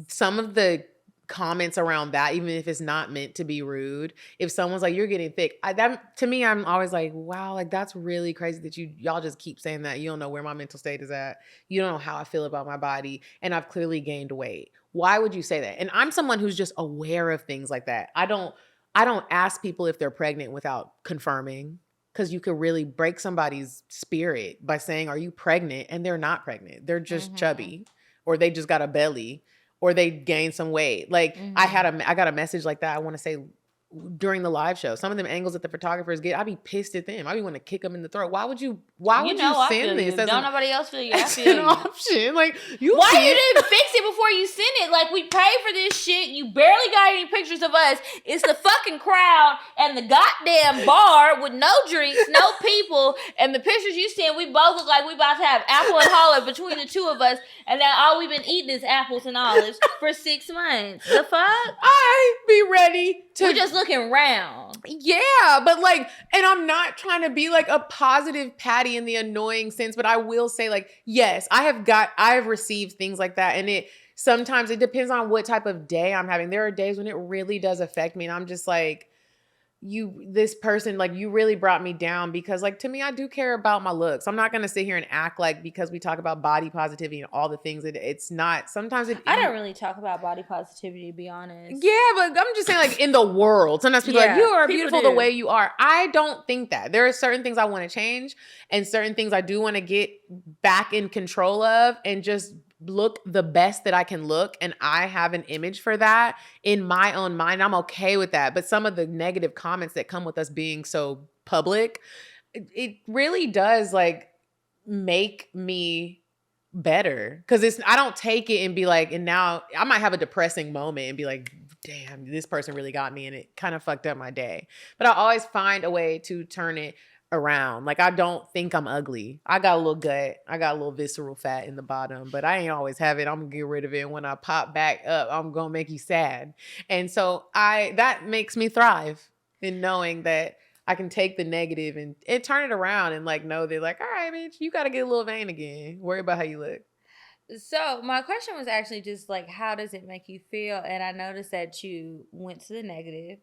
Speaker 2: some of the comments around that, even if it's not meant to be rude, if someone's like, you're getting thick, that to me, I'm always like, wow, like that's really crazy that y'all just keep saying that. You don't know where my mental state is at. You don't know how I feel about my body. And I've clearly gained weight. Why would you say that? And I'm someone who's just aware of things like that. I don't I don't ask people if they're pregnant without confirming, because you could really break somebody's spirit by saying, are you pregnant? And they're not pregnant. They're just chubby, or they just got a belly, or they gained some weight. Like I got a message like that. I want to say during the live show, some of them angles that the photographers get, I'd be pissed at them. I'd be want to kick them in the throat. Why would you send this?
Speaker 1: Don't nobody else feel you. I
Speaker 2: As
Speaker 1: feel
Speaker 2: an
Speaker 1: you.
Speaker 2: option. Like,
Speaker 1: Why you didn't fix it before you sent it? Like, we paid for this shit. You barely got any pictures of us. It's the fucking crowd and the goddamn bar with no drinks, no people, and the pictures you sent, we both look like we about to have apple and olive between the two of us, and now all we've been eating is apples and olives for 6 months. The fuck?
Speaker 2: I be ready to
Speaker 1: We're just looking round.
Speaker 2: Yeah, but like, and I'm not trying to be like a positive Patty in the annoying sense, but I will say, like, yes, I have received things like that. And sometimes it depends on what type of day I'm having. There are days when it really does affect me. And I'm just like, this person, like, you really brought me down, because like, to me, I do care about my looks. I'm not going to sit here and act like, because we talk about body positivity and all the things that it's not, sometimes
Speaker 1: I don't really talk about body positivity, to be honest.
Speaker 2: Yeah, but I'm just saying, like, in the world, sometimes people are like, you are beautiful the way you are. I don't think that. There are certain things I want to change, and certain things I do want to get back in control of, and just look the best that I can look. And I have an image for that in my own mind. I'm okay with that. But some of the negative comments that come with us being so public, it really does like make me better. Because I don't take it and be like, and now I might have a depressing moment and be like, damn, this person really got me, and it kind of fucked up my day. But I always find a way to turn it around. Like, I don't think I'm ugly. I got a little gut. I got a little visceral fat in the bottom, but I ain't always have it. I'm gonna get rid of it. And when I pop back up, I'm gonna make you sad. And so that makes me thrive in knowing that I can take the negative and turn it around, and like know they're like, all right, bitch, you gotta get a little vain again. Worry about how you look.
Speaker 1: So my question was actually just like, how does it make you feel? And I noticed that you went to the negative.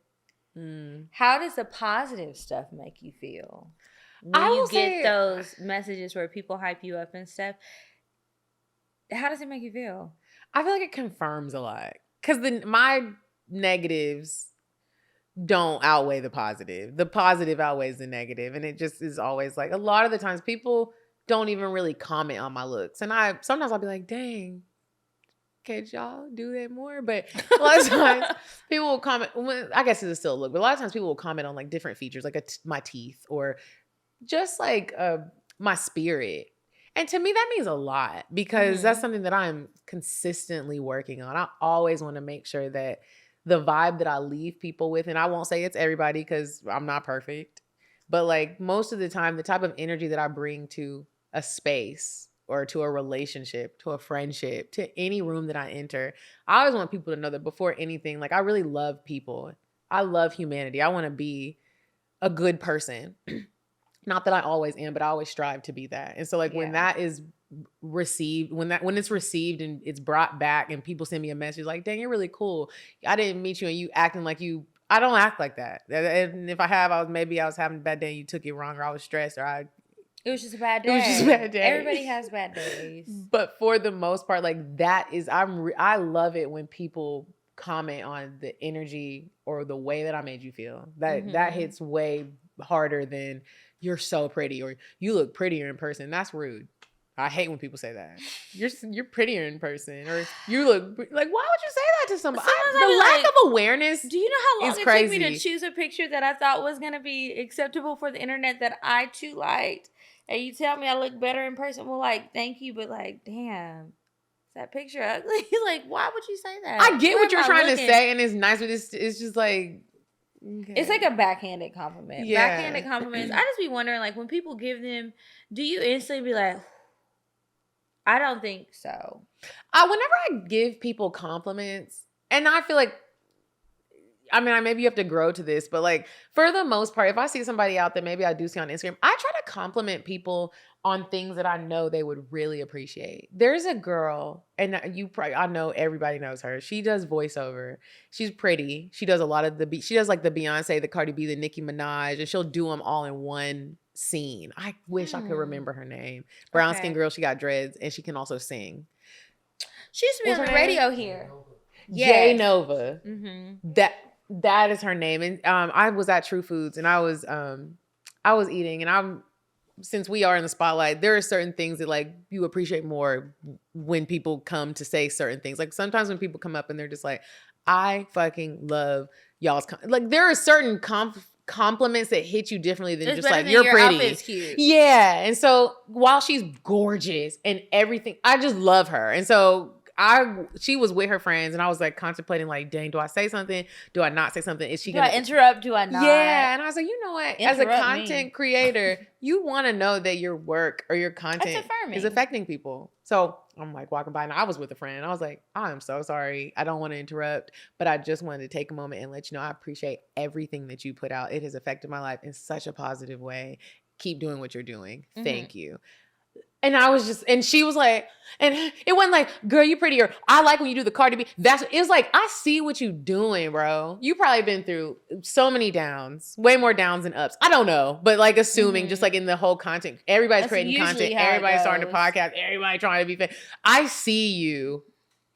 Speaker 1: How does the positive stuff make you feel? When you get those messages where people hype you up and stuff, how does it make you feel?
Speaker 2: I feel like it confirms a lot, because my negatives don't outweigh the positive. The positive outweighs the negative, and it just is always like, a lot of the times people don't even really comment on my looks, and sometimes I'll be like, dang, could y'all do that more? But a lot of times people will comment. Well, I guess it's still a look, but a lot of times people will comment on like different features, like my teeth, or just like my spirit. And to me, that means a lot, because that's something that I'm consistently working on. I always want to make sure that the vibe that I leave people with, and I won't say it's everybody because I'm not perfect, but like most of the time, the type of energy that I bring to a space or to a relationship, to a friendship, to any room that I enter, I always want people to know that before anything, like, I really love people. I love humanity. I want to be a good person. Not that I always am, but I always strive to be that. And so like when that is received, when it's received and it's brought back, and people send me a message like, dang, you're really cool. I didn't meet you and you acting like you, I don't act like that. And if I have, I was having a bad day and you took it wrong, or I was stressed, or
Speaker 1: it was just a bad day.
Speaker 2: It was just a bad day.
Speaker 1: Everybody has bad days.
Speaker 2: But for the most part, like, that is, I love it when people comment on the energy or the way that I made you feel. That hits way harder than you're so pretty, or you look prettier in person. That's rude. I hate when people say that. You're prettier in person, or you look like, why would you say that to somebody? The lack of awareness.
Speaker 1: Do you know how long it
Speaker 2: crazy.
Speaker 1: took me to choose a picture that I thought was going to be acceptable for the internet that I too liked? And you tell me I look better in person. Well, like, thank you, but like, damn, is that picture ugly? Like, why would you say that?
Speaker 2: I get what you're trying to say, and it's nice, but it's just like,
Speaker 1: okay. It's like a backhanded compliment. Yeah. Backhanded compliments. I just be wondering, like, when people give them, do you instantly be like, I don't think so.
Speaker 2: Whenever I give people compliments, and I feel like, I mean, maybe you have to grow to this, but like, for the most part, if I see somebody out that maybe I do see on Instagram, I try to compliment people on things that I know they would really appreciate. There's a girl, and I know everybody knows her. She does voiceover. She's pretty. She does a lot of she does like the Beyonce, the Cardi B, the Nicki Minaj, and she'll do them all in one scene. I wish I could remember her name. Brown skin girl. She got dreads, and she can also sing.
Speaker 1: She used to be on the radio here.
Speaker 2: Jay Nova.
Speaker 1: Mm-hmm.
Speaker 2: That That is her name. And I was at True Foods and I was eating, and since we are in the spotlight, there are certain things that like you appreciate more when people come to say certain things. Like sometimes when people come up and they're just like, I fucking love y'all's like there are certain compliments that hit you differently than
Speaker 1: It's
Speaker 2: just
Speaker 1: better
Speaker 2: like
Speaker 1: than
Speaker 2: you're
Speaker 1: your
Speaker 2: pretty.
Speaker 1: outfit's cute.
Speaker 2: Yeah. And so while she's gorgeous and everything, I just love her. And so she was with her friends and I was like contemplating like, dang, do I say something? Do I not say something? Is she
Speaker 1: Do
Speaker 2: gonna
Speaker 1: I interrupt? Do I not?
Speaker 2: Yeah. And I was like, you know what? As a
Speaker 1: Interrupt
Speaker 2: content
Speaker 1: me.
Speaker 2: creator, you want to know that your work or your content
Speaker 1: affirming.
Speaker 2: is affecting people. So I'm like walking by and I was with a friend. I was like, I'm so sorry. I don't want to interrupt, but I just wanted to take a moment and let you know I appreciate everything that you put out. It has affected my life in such a positive way. Keep doing what you're doing. Thank you. And I was just, and she was like, and it wasn't like, girl, you pretty, or I like when you do the Cardi B. It was like, I see what you doing, bro. You probably been through so many downs, way more downs than ups. I don't know, but like assuming just like in the whole content, everybody's
Speaker 1: That's
Speaker 2: creating
Speaker 1: usually
Speaker 2: content,
Speaker 1: how it
Speaker 2: everybody's starting a
Speaker 1: goes.
Speaker 2: podcast, everybody trying to be fit. I see you.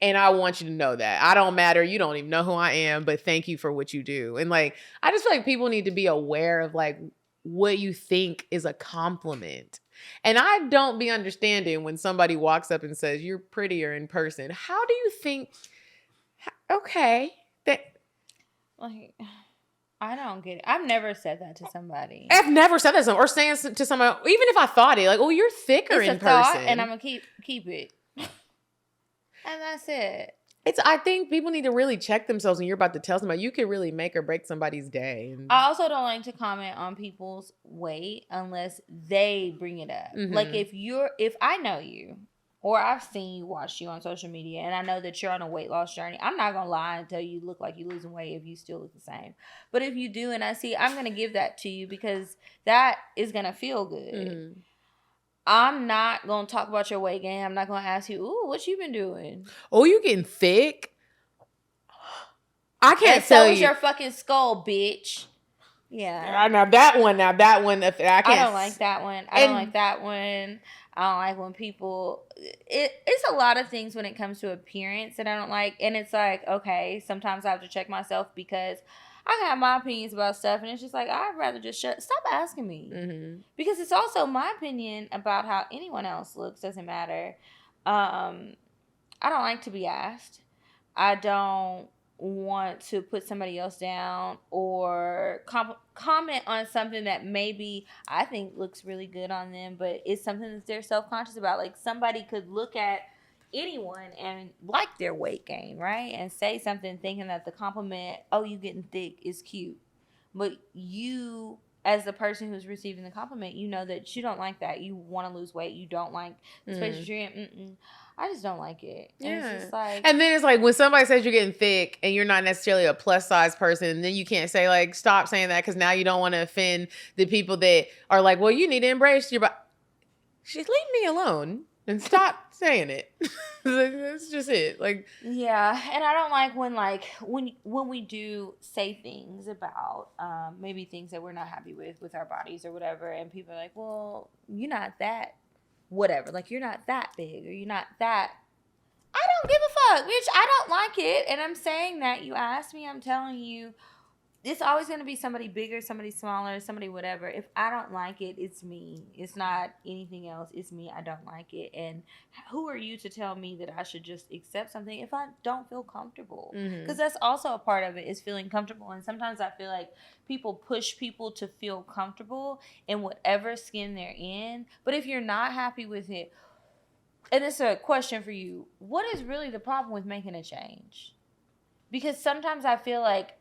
Speaker 2: And I want you to know that. I don't matter. You don't even know who I am, but thank you for what you do. And like, I just feel like people need to be aware of like what you think is a compliment. And I don't be understanding when somebody walks up and says, you're prettier in person. How do you think, okay, that
Speaker 1: Like, I don't get it. I've never said that to somebody.
Speaker 2: I've never said that or saying to someone, even if I thought it, like, oh, you're thicker
Speaker 1: It's
Speaker 2: in
Speaker 1: a thought,
Speaker 2: person.
Speaker 1: and I'm gonna keep it. And that's it.
Speaker 2: I think people need to really check themselves when you're about to tell somebody. You can really make or break somebody's day.
Speaker 1: I also don't like to comment on people's weight unless they bring it up. Like if I know you or I've seen you, watch you on social media, and I know that you're on a weight loss journey, I'm not gonna lie and tell you look like you're losing weight if you still look the same. But if you do and I see, I'm gonna give that to you because that is gonna feel good. I'm not gonna talk about your weight gain. I'm not gonna ask you, ooh, what you been doing?
Speaker 2: Oh, you getting thick? I can't
Speaker 1: And
Speaker 2: tell
Speaker 1: so
Speaker 2: you.
Speaker 1: is your fucking skull, bitch. Yeah.
Speaker 2: Now that one, I can't.
Speaker 1: I don't like that one. I don't like that one. I don't like when people. It's a lot of things when it comes to appearance that I don't like, and it's like, okay, sometimes I have to check myself because I can have my opinions about stuff, and it's just like I'd rather just stop asking me because it's also my opinion about how anyone else looks doesn't matter. I don't like to be asked. I don't want to put somebody else down or comment on something that maybe I think looks really good on them, but it's something that they're self-conscious about. Like somebody could look at anyone and like their weight gain, right? And say something thinking that the compliment, oh, you getting thick, is cute. But you, as the person who's receiving the compliment, you know that you don't like that. You want to lose weight. You don't like the space you're in. I just don't like it. And it's just like,
Speaker 2: and then it's like when somebody says you're getting thick and you're not necessarily a plus size person, then you can't say like, stop saying that because now you don't want to offend the people that are like, well, you need to embrace your body. Just leave me alone and stop saying it. That's just it. Like,
Speaker 1: yeah, and I don't like when we do say things about maybe things that we're not happy with our bodies or whatever, and people are like, well, you're not that whatever, like you're not that big or you're not that. I don't give a fuck, bitch. I don't like it, and I'm saying that. You asked me, I'm telling you, it's always going to be somebody bigger, somebody smaller, somebody whatever. If I don't like it, it's me. It's not anything else. It's me. I don't like it. And who are you to tell me that I should just accept something if I don't feel comfortable? Because that's also a part of it, is feeling comfortable. And sometimes I feel like people push people to feel comfortable in whatever skin they're in. But if you're not happy with it, and it's a question for you, what is really the problem with making a change? Because sometimes I feel like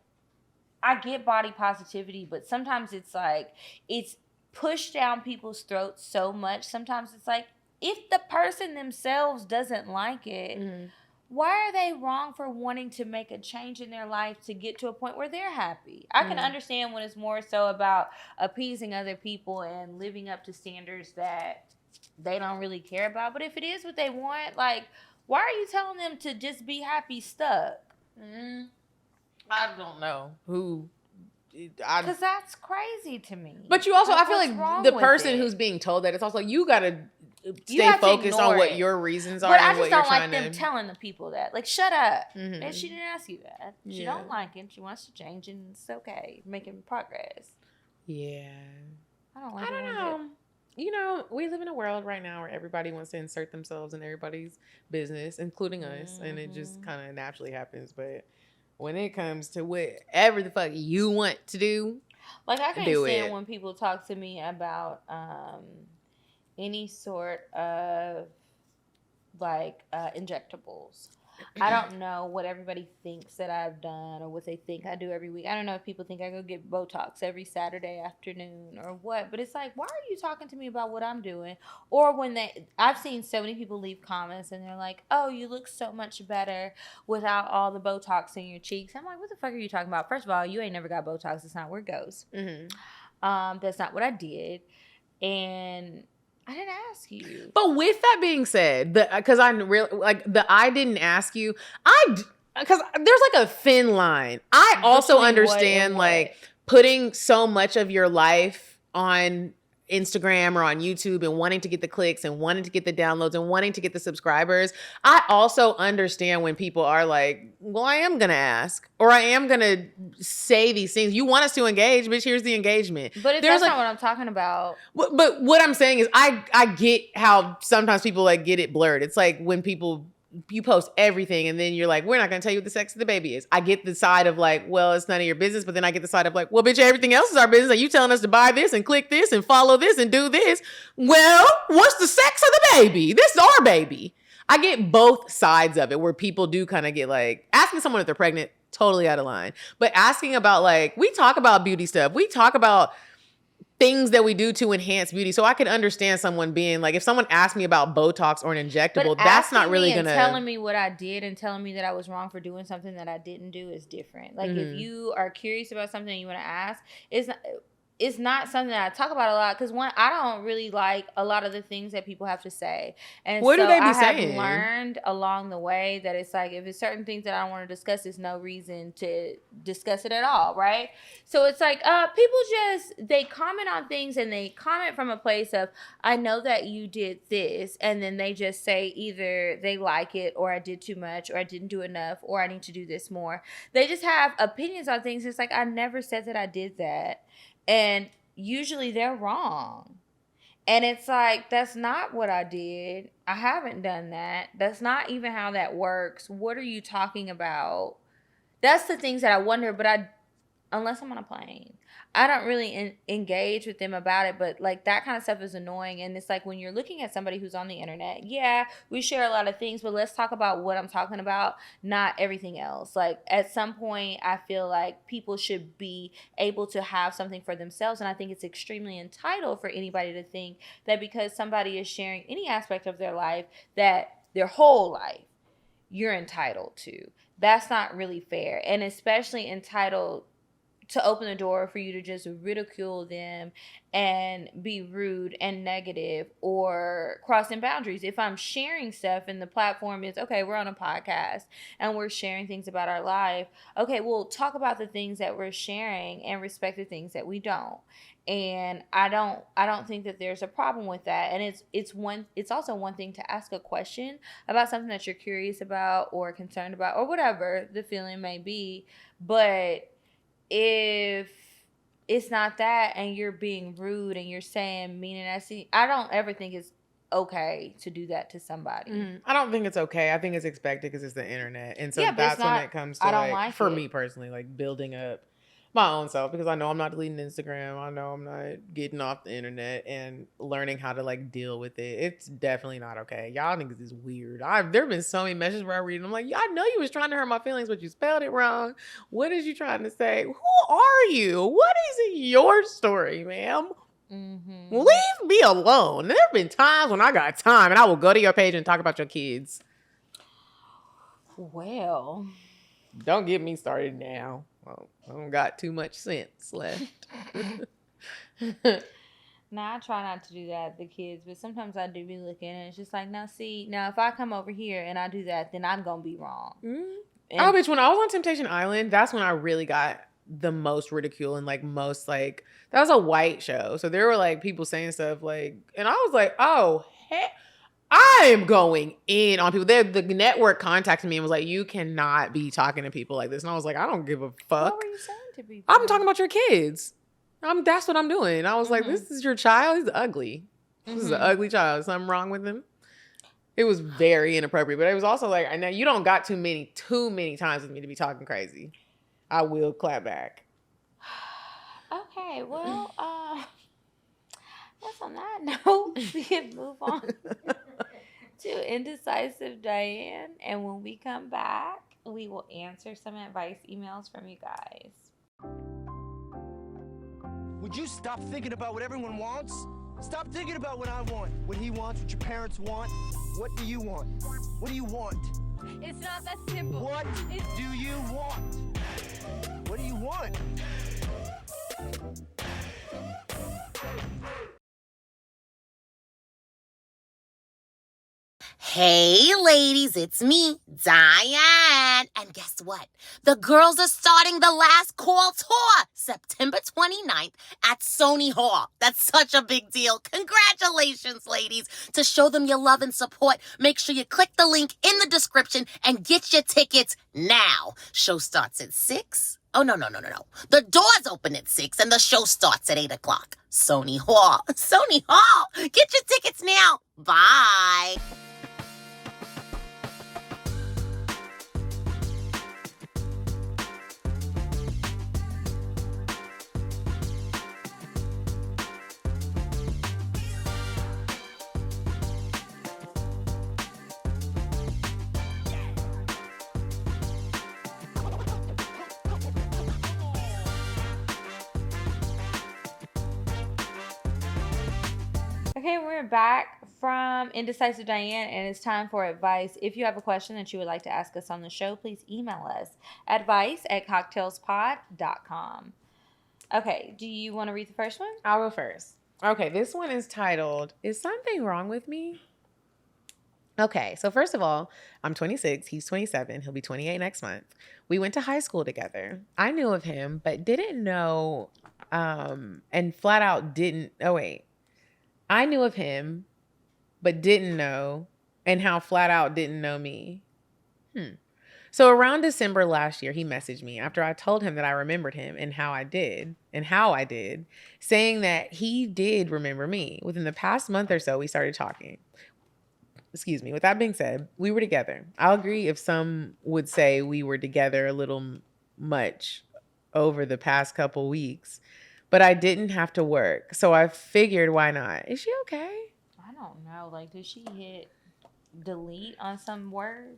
Speaker 1: I get body positivity, but sometimes it's like it's pushed down people's throats so much. Sometimes it's like if the person themselves doesn't like it, why are they wrong for wanting to make a change in their life to get to a point where they're happy? I can understand when it's more so about appeasing other people and living up to standards that they don't really care about. But if it is what they want, like, why are you telling them to just be happy stuck?
Speaker 2: I don't know who.
Speaker 1: Because that's crazy to me.
Speaker 2: But you also,
Speaker 1: Like,
Speaker 2: I feel
Speaker 1: what's
Speaker 2: like
Speaker 1: wrong
Speaker 2: the
Speaker 1: with
Speaker 2: person
Speaker 1: it?
Speaker 2: who's being told that, it's also like you gotta stay focused on what your reasons are
Speaker 1: but I
Speaker 2: and
Speaker 1: just
Speaker 2: what you're
Speaker 1: don't like
Speaker 2: trying
Speaker 1: them
Speaker 2: to.
Speaker 1: telling the people that. Like, shut up.
Speaker 2: Mhm.
Speaker 1: And she didn't ask you that. She
Speaker 2: Yeah.
Speaker 1: don't like it. She wants to change, and it's okay. Making progress.
Speaker 2: Yeah.
Speaker 1: I don't like
Speaker 2: I don't know. You know, we live in a world right now where everybody wants to insert themselves in everybody's business, including us, and it just kind of naturally happens. But when it comes to whatever the fuck you want to do,
Speaker 1: Like, I can't
Speaker 2: do
Speaker 1: stand
Speaker 2: it.
Speaker 1: when people talk to me about any sort of like injectables. I don't know what everybody thinks that I've done or what they think I do every week. I don't know if people think I go get Botox every Saturday afternoon or what, but it's like, why are you talking to me about what I'm doing? Or when I've seen so many people leave comments and they're like, oh, you look so much better without all the Botox in your cheeks. I'm like, what the fuck are you talking about? First of all, you ain't never got Botox. It's not where it goes. That's not what I did. And I didn't ask you.
Speaker 2: But with that being said, because I really like I didn't ask you. Because there's like a thin line. I also
Speaker 1: Between
Speaker 2: understand
Speaker 1: what and
Speaker 2: like putting so much of your life on Instagram or on YouTube and wanting to get the clicks and wanting to get the downloads and wanting to get the subscribers. I also understand when people are like, well, I am going to ask or I am going to say these things. You want us to engage, bitch, here's the engagement.
Speaker 1: But if
Speaker 2: There's
Speaker 1: that's
Speaker 2: like,
Speaker 1: not what I'm talking about.
Speaker 2: but what I'm saying is I get how sometimes people like get it blurred. It's like when you post everything and then you're like, we're not going to tell you what the sex of the baby is. I get the side of like, well, it's none of your business. But then I get the side of like, well, bitch, everything else is our business. Are you telling us to buy this and click this and follow this and do this? Well, what's the sex of the baby? This is our baby. I get both sides of it where people do kind of get like asking someone if they're pregnant, totally out of line. But asking about like, we talk about beauty stuff. We talk about things that we do to enhance beauty. So I can understand someone being like, if someone asked me about Botox or an injectable, that's not really going to.
Speaker 1: Telling me what I did and telling me that I was wrong for doing something that I didn't do is different. Like if you are curious about something and you want to ask, it's not something that I talk about a lot because one, I don't really like a lot of the things that people have to say. And
Speaker 2: what do they be
Speaker 1: I
Speaker 2: saying?
Speaker 1: have learned along the way that it's like if it's certain things that I don't want to discuss, there's no reason to discuss it at all, right? So it's like people they comment on things and they comment from a place of I know that you did this, and then they just say either they like it or I did too much or I didn't do enough or I need to do this more. They just have opinions on things. It's like I never said that I did that. And usually they're wrong. And it's like, that's not what I did. I haven't done that. That's not even how that works. What are you talking about? That's the things that I wonder, but unless I'm on a plane, I don't really engage with them about it. But like that kind of stuff is annoying. And it's like when you're looking at somebody who's on the internet, yeah, we share a lot of things, but let's talk about what I'm talking about, not everything else. Like at some point, I feel like people should be able to have something for themselves. And I think it's extremely entitled for anybody to think that because somebody is sharing any aspect of their life, that their whole life, you're entitled to. That's not really fair. And especially entitled to open the door for you to just ridicule them and be rude and negative or crossing boundaries. If I'm sharing stuff and the platform is, okay, we're on a podcast and we're sharing things about our life. Okay, we'll talk about the things that we're sharing and respect the things that we don't. And I don't think that there's a problem with that. And it's also one thing to ask a question about something that you're curious about or concerned about or whatever the feeling may be. But if it's not that and you're being rude and you're saying mean and nasty, I don't ever think it's okay to do that to somebody.
Speaker 2: I don't think it's okay. I think it's expected because it's the internet. And so that's when it comes to
Speaker 1: I don't
Speaker 2: like,
Speaker 1: like
Speaker 2: for
Speaker 1: it.
Speaker 2: me personally, like building up my own self because I know I'm not deleting Instagram. I know I'm not getting off the internet and learning how to like deal with it. It's definitely not okay. Y'all niggas is weird. There have been so many messages where I read and I'm like, yeah, I know you was trying to hurt my feelings, but you spelled it wrong. What is you trying to say? Who are you? What is your story, ma'am? Leave me alone. There have been times when I got time and I will go to your page and talk about your kids.
Speaker 1: Well,
Speaker 2: don't get me started now. Well, I don't got too much sense left.
Speaker 1: I try not to do that with the kids, but sometimes I do be looking and it's just like, now if I come over here and I do that, then I'm going to be wrong.
Speaker 2: Oh, bitch, when I was on Temptation Island, that's when I really got the most ridicule and like most like, that was a white show. So there were like people saying stuff like, and I was like, oh, I'm going in on people. The network contacted me and was like, you cannot be talking to people like this. And I was like, I don't give a fuck.
Speaker 1: What were you saying to people?
Speaker 2: I'm talking about your kids. That's what I'm doing. I was like, this is your child? He's ugly. This is an ugly child. Something wrong with him? It was very inappropriate. But it was also like, I know you don't got too many times with me to be talking crazy. I will clap back.
Speaker 1: Okay, well, guess on that note, we can move on to Indecisive Diane. And when we come back, we will answer some advice emails from you guys.
Speaker 6: Would you stop thinking about what everyone wants? Stop thinking about what I want, what he wants, what your parents want. What do you want? What do you want?
Speaker 7: It's not that simple.
Speaker 6: What do you want? What do you want?
Speaker 8: Hey ladies, it's me, Diane. And guess what? The girls are starting the Last Call tour, September 29th at Sony Hall. That's such a big deal. Congratulations, ladies. To show them your love and support, make sure you click the link in the description and get your tickets now. Show starts at 6. Oh, no. The doors open at 6 and the show starts at 8 o'clock. Sony Hall. Sony Hall. Get your tickets now. Bye.
Speaker 1: Okay, we're back from Indecisive Diane, and it's time for advice. If you have a question that you would like to ask us on the show, please email us advice@cocktailspod.com. Okay, do you want to read the first one?
Speaker 2: I'll go first. Okay, this one is titled, Is Something Wrong With Me? Okay, so first of all, I'm 26. He's 27. He'll be 28 next month. We went to high school together. I knew of him, but didn't know, and flat out didn't. Oh, wait. I knew of him, but didn't know, and how flat out didn't know me. So around December last year, he messaged me after I told him that I remembered him and how I did, saying that he did remember me. Within the past month or so, we started talking. Excuse me. With that being said, we were together. I'll agree if some would say we were together a little much over the past couple weeks. But I didn't have to work, so I figured, why not? Is she okay?
Speaker 1: I don't know. Like, did she hit delete on some word?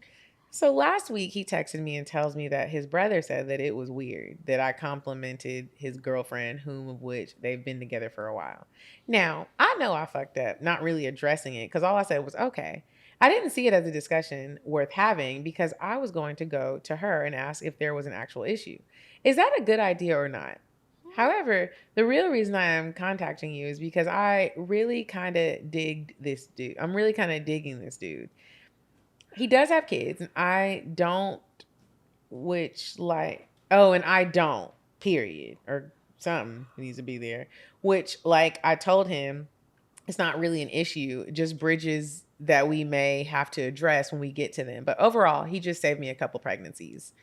Speaker 2: So last week, he texted me and tells me that his brother said that it was weird that I complimented his girlfriend, whom of which they've been together for a while. Now, I know I fucked up, not really addressing it, because all I said was, okay. I didn't see it as a discussion worth having because I was going to go to her and ask if there was an actual issue. Is that a good idea or not? However, the real reason I am contacting you is because I really kind of digged this dude. I'm really kind of digging this dude. He does have kids, and I don't, and I don't, period, or something needs to be there, which, like I told him, it's not really an issue, just bridges that we may have to address when we get to them. But overall, he just saved me a couple pregnancies.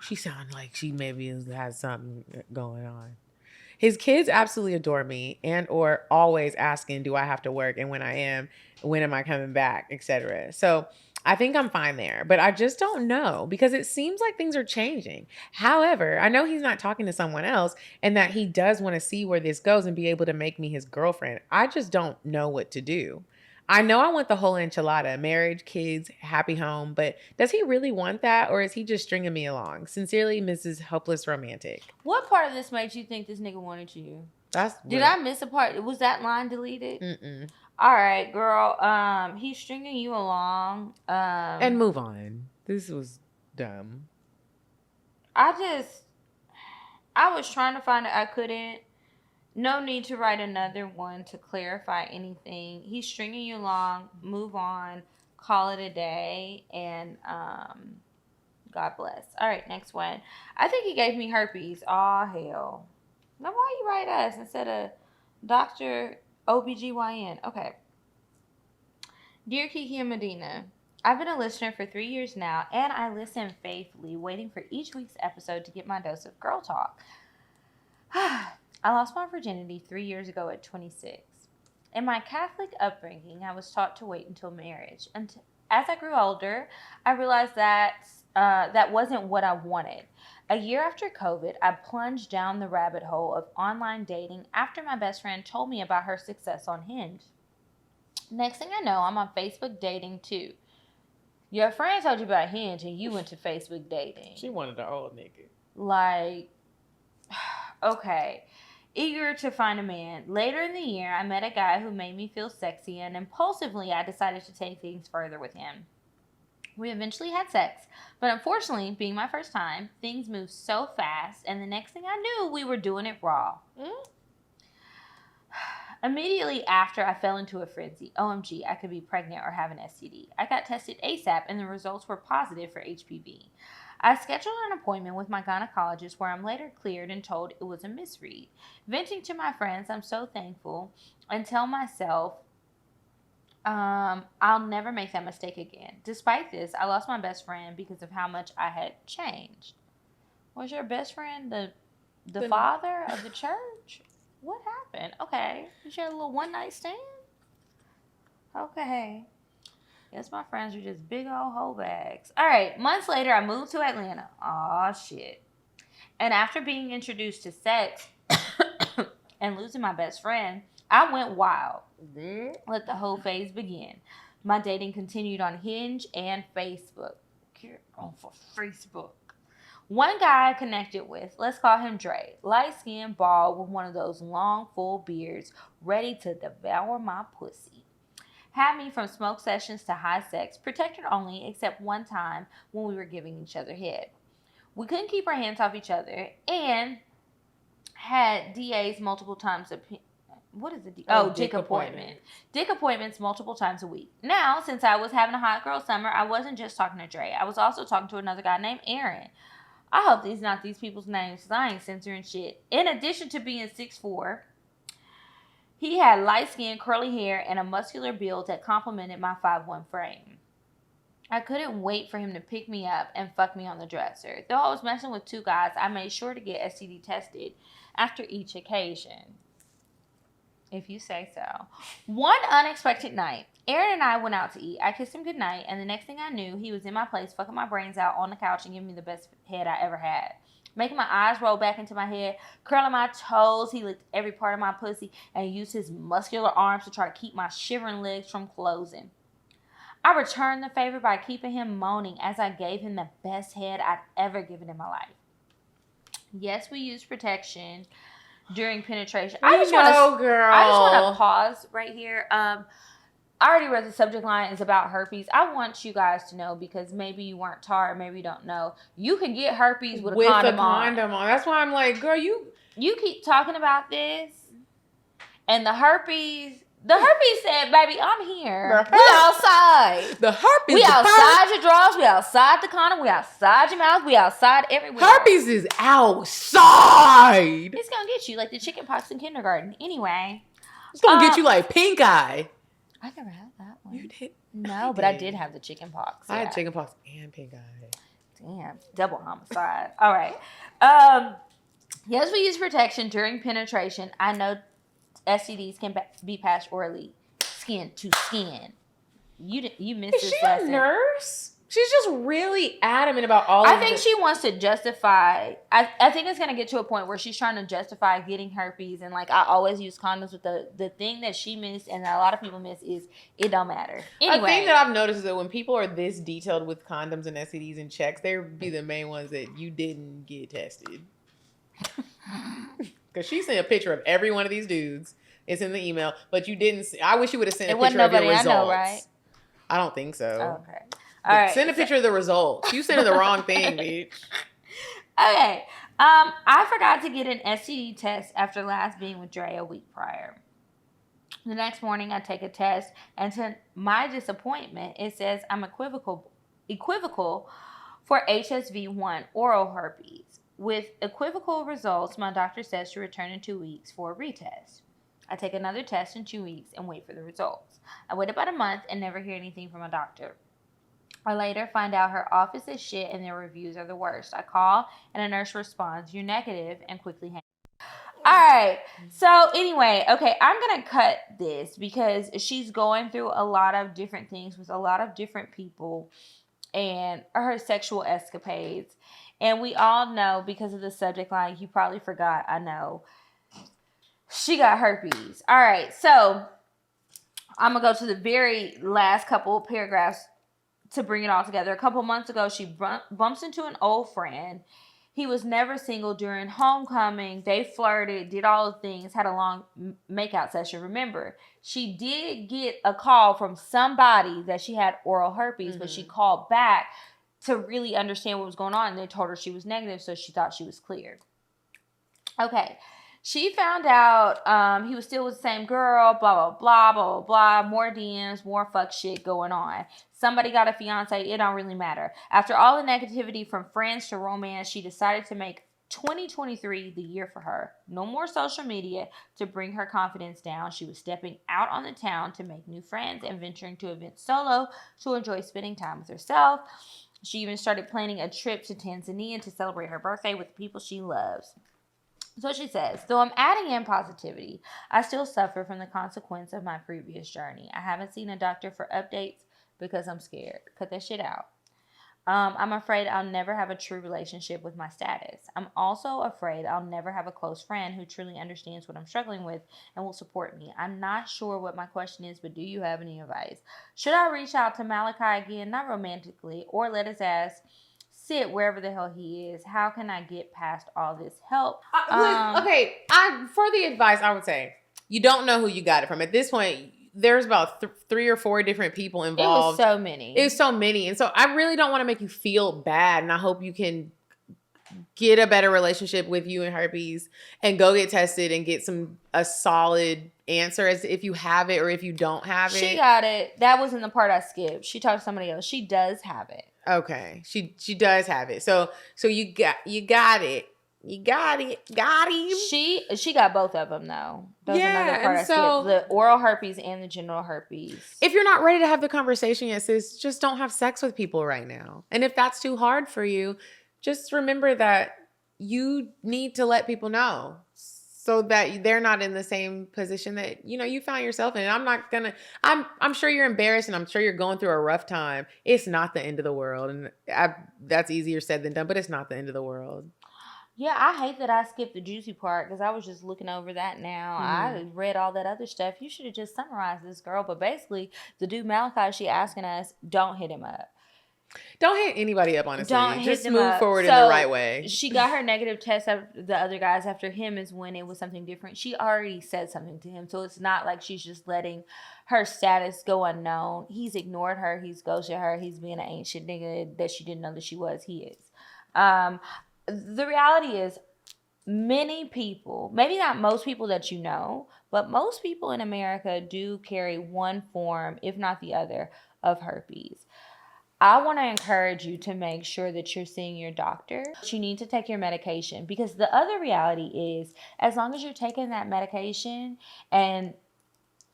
Speaker 2: She sounded like she maybe has something going on. His kids absolutely adore me and or always asking, do I have to work? And when I am, when am I coming back, etc. So I think I'm fine there, but I just don't know because it seems like things are changing. However, I know he's not talking to someone else and that he does want to see where this goes and be able to make me his girlfriend. I just don't know what to do. I know I want the whole enchilada, marriage, kids, happy home, but does he really want that or is he just stringing me along? Sincerely, Mrs. Hopeless Romantic.
Speaker 1: What part of this made you think this nigga wanted you? Did I miss a part? Was that line deleted?
Speaker 2: Mm-mm.
Speaker 1: All right, girl. He's stringing you along.
Speaker 2: And move on. This was dumb.
Speaker 1: I was trying to find it. I couldn't. No need to write another one to clarify anything. He's stringing you along. Move on. Call it a day. And God bless. All right, next one. I think he gave me herpes. Aw, hell. Now, why you write us instead of Dr. OBGYN. Okay. Dear Kiki and Medina, I've been a listener for 3 years now, and I listen faithfully, waiting for each week's episode to get my dose of girl talk. I lost my virginity 3 years ago at 26. In my Catholic upbringing, I was taught to wait until marriage. And as I grew older, I realized that that wasn't what I wanted. A year after COVID, I plunged down the rabbit hole of online dating after my best friend told me about her success on Hinge. Next thing I know, I'm on Facebook dating too. Your friend told you about Hinge and you went to Facebook dating.
Speaker 2: She wanted the old nigga.
Speaker 1: Like, okay. Eager to find a man. Later in the year, I met a guy who made me feel sexy, and impulsively, I decided to take things further with him. We eventually had sex, but unfortunately, being my first time, things moved so fast, and the next thing I knew, we were doing it raw. Immediately after, I fell into a frenzy. OMG, I could be pregnant or have an STD. I got tested ASAP, and the results were positive for HPV. I scheduled an appointment with my gynecologist where I'm later cleared and told it was a misread. Venting to my friends, I'm so thankful, and tell myself I'll never make that mistake again. Despite this, I lost my best friend because of how much I had changed. Was your best friend the father of the church? What happened? Okay. You had a little one-night stand? Okay. Guess my friends are just big old hoe bags. All right. Months later, I moved to Atlanta. Aw, shit. And after being introduced to sex and losing my best friend, I went wild. Let the whole phase begin. My dating continued on Hinge and Facebook. Get on for Facebook. One guy I connected with, let's call him Dre, light-skinned, bald, with one of those long, full beards, ready to devour my pussy. Had me from smoke sessions to high sex, protected only, except one time when we were giving each other head. We couldn't keep our hands off each other, and had DAs multiple times. What is it? Oh, dick appointment. Dick appointments multiple times a week. Now, since I was having a hot girl summer, I wasn't just talking to Dre. I was also talking to another guy named Aaron. I hope these not these people's names, because I ain't censoring shit. In addition to being 6'4", he had light skin, curly hair, and a muscular build that complemented my 5'1" frame. I couldn't wait for him to pick me up and fuck me on the dresser. Though I was messing with two guys, I made sure to get STD tested after each occasion. If you say so. One unexpected night, Aaron and I went out to eat. I kissed him goodnight, and the next thing I knew, he was in my place, fucking my brains out on the couch and giving me the best head I ever had. Making my eyes roll back into my head, curling my toes, he licked every part of my pussy and used his muscular arms to try to keep my shivering legs from closing. I returned the favor by keeping him moaning as I gave him the best head I'd ever given in my life. Yes, we used protection during penetration.
Speaker 2: I just want
Speaker 1: to pause right here. I already read the subject line is about herpes. I want you guys to know, because maybe you weren't taught, maybe you don't know. You can get herpes with a condom on.
Speaker 2: That's why I'm like, girl, you
Speaker 1: keep talking about this, and the herpes said, baby, I'm here. We outside.
Speaker 2: The herpes.
Speaker 1: We outside your drawers. We outside the condom. We outside your mouth. We outside everywhere.
Speaker 2: Herpes is outside.
Speaker 1: It's gonna get you like the chicken pox in kindergarten. Anyway,
Speaker 2: it's gonna get you like pink eye.
Speaker 1: I never had that one.
Speaker 2: You did?
Speaker 1: No, but I did have the chicken pox.
Speaker 2: I had chicken pox and pink eye.
Speaker 1: Damn, double homicide. All right. Yes, we use protection during penetration. I know STDs can be passed orally, skin to skin. You missed this lesson.
Speaker 2: Is she a nurse? She's just really adamant about all of
Speaker 1: I think she wants to justify. I think it's going to get to a point where she's trying to justify getting herpes. And like, I always use condoms. With the thing that she missed and that a lot of people miss is it don't matter. Anyway.
Speaker 2: A thing that I've noticed is that when people are this detailed with condoms and STDs and checks, they'll be the main ones that you didn't get tested. Because she sent a picture of every one of these dudes. It's in the email. But you didn't. I wish you would have sent a picture of your results. I know, right? I don't think so.
Speaker 1: Okay. All right.
Speaker 2: Send a picture of the results. You sent the wrong thing, bitch.
Speaker 1: Okay. I forgot to get an STD test after last being with Dre a week prior. The next morning, I take a test, and to my disappointment, it says I'm equivocal for HSV1 oral herpes. With equivocal results, my doctor says to return in 2 weeks for a retest. I take another test in 2 weeks and wait for the results. I wait about a month and never hear anything from a doctor. I later find out her office is shit and their reviews are the worst. I call and a nurse responds, "You're negative," and quickly hangs. All right. So anyway, okay, I'm going to cut this because she's going through a lot of different things with a lot of different people and her sexual escapades. And we all know, because of the subject line, you probably forgot, I know, she got herpes. All right. So I'm going to go to the very last couple of paragraphs to bring it all together. A couple months ago, she bumps into an old friend. He was never single. During homecoming, they flirted, did all the things, had a long makeout session. Remember, she did get a call from somebody that she had oral herpes, but she called back to really understand what was going on. And they told her she was negative, so she thought she was cleared. Okay. She found out he was still with the same girl, blah, blah, blah, blah, blah, blah. More DMs, more fuck shit going on. Somebody got a fiance. It don't really matter. After all the negativity from friends to romance, she decided to make 2023 the year for her. No more social media to bring her confidence down. She was stepping out on the town to make new friends and venturing to events solo to enjoy spending time with herself. She even started planning a trip to Tanzania to celebrate her birthday with the people she loves. So she says, though I'm adding in positivity, I still suffer from the consequence of my previous journey. I haven't seen a doctor for updates because I'm scared. Cut that shit out. I'm afraid I'll never have a true relationship with my status. I'm also afraid I'll never have a close friend who truly understands what I'm struggling with and will support me. I'm not sure what my question is, but do you have any advice? Should I reach out to Malachi again, not romantically, or let his ass sit wherever the hell he is? How can I get past all this help?
Speaker 2: For the advice, I would say you don't know who you got it from. At this point, there's about 3 or 4 different people involved.
Speaker 1: It was so many.
Speaker 2: It was so many. And so I really don't want to make you feel bad. And I hope you can get a better relationship with you and herpes and go get tested and get a solid answer as if you have it or if you don't have it.
Speaker 1: She got it. That wasn't the part I skipped. She talked to somebody else. She does have it.
Speaker 2: Okay. She does have it. So you got it. You got it. Got him.
Speaker 1: She got both of them though. That was another part I skipped. The oral herpes and the genital herpes.
Speaker 2: If you're not ready to have the conversation yet, sis, just don't have sex with people right now. And if that's too hard for you, just remember that you need to let people know so that they're not in the same position that, you found yourself in. I'm sure you're embarrassed and I'm sure you're going through a rough time. It's not the end of the world. And that's easier said than done, but it's not the end of the world.
Speaker 1: Yeah, I hate that I skipped the juicy part because I was just looking over that now. I read all that other stuff. You should have just summarized this, girl. But basically, the dude Malachi, she asking us, don't hit him up.
Speaker 2: Don't hit anybody up, honestly. Just move
Speaker 1: up.
Speaker 2: forward in the right way.
Speaker 1: She got her negative test after the other guys. After him is when it was something different. She already said something to him. So it's not like she's just letting her status go unknown. He's ignored her. He's ghosted her. He's being an ancient nigga that she didn't know that she was. He is. The reality is many people, maybe not most people that you know, but most people in America do carry one form, if not the other, of herpes. I want to encourage you to make sure that you're seeing your doctor. You need to take your medication because the other reality is as long as you're taking that medication and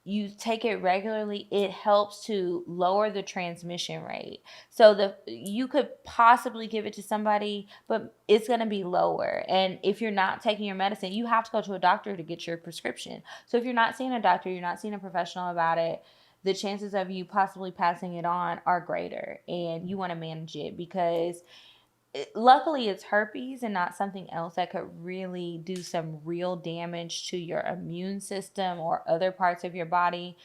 Speaker 1: you take it regularly, it helps to lower the transmission rate. So you could possibly give it to somebody, but it's going to be lower. And if you're not taking your medicine, you have to go to a doctor to get your prescription. So if you're not seeing a doctor, you're not seeing a professional about it, the chances of you possibly passing it on are greater. And you want to manage it because luckily it's herpes and not something else that could really do some real damage to your immune system or other parts of your body.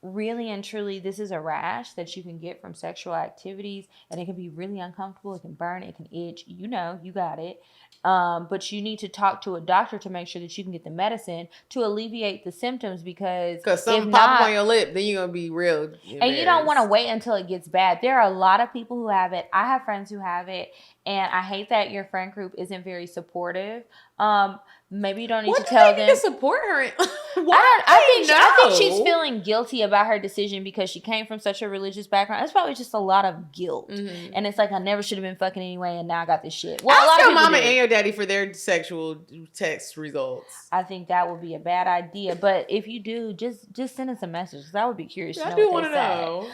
Speaker 1: Really and truly, this is a rash that you can get from sexual activities, and it can be really uncomfortable. It can burn, it can itch. You got it. But you need to talk to a doctor to make sure that you can get the medicine to alleviate the symptoms because
Speaker 2: something pop on your lip, then you're going to be real embarrassed.
Speaker 1: And you don't want to wait until it gets bad. There are a lot of people who have it. I have friends who have it, and I hate that your friend group isn't very supportive. Maybe you don't need
Speaker 2: What
Speaker 1: to
Speaker 2: do
Speaker 1: tell
Speaker 2: they need
Speaker 1: them.
Speaker 2: to support her in?
Speaker 1: I think she's feeling guilty about her decision because she came from such a religious background. It's probably just a lot of guilt, and it's like I never should have been fucking anyway, and now I got this shit. Well, a lot
Speaker 2: Ask
Speaker 1: of
Speaker 2: your
Speaker 1: people
Speaker 2: mama
Speaker 1: do.
Speaker 2: and your daddy for their sexual test results.
Speaker 1: I think that would be a bad idea, but if you do, just send us a message because I would be curious to know.
Speaker 2: I do
Speaker 1: want to
Speaker 2: know.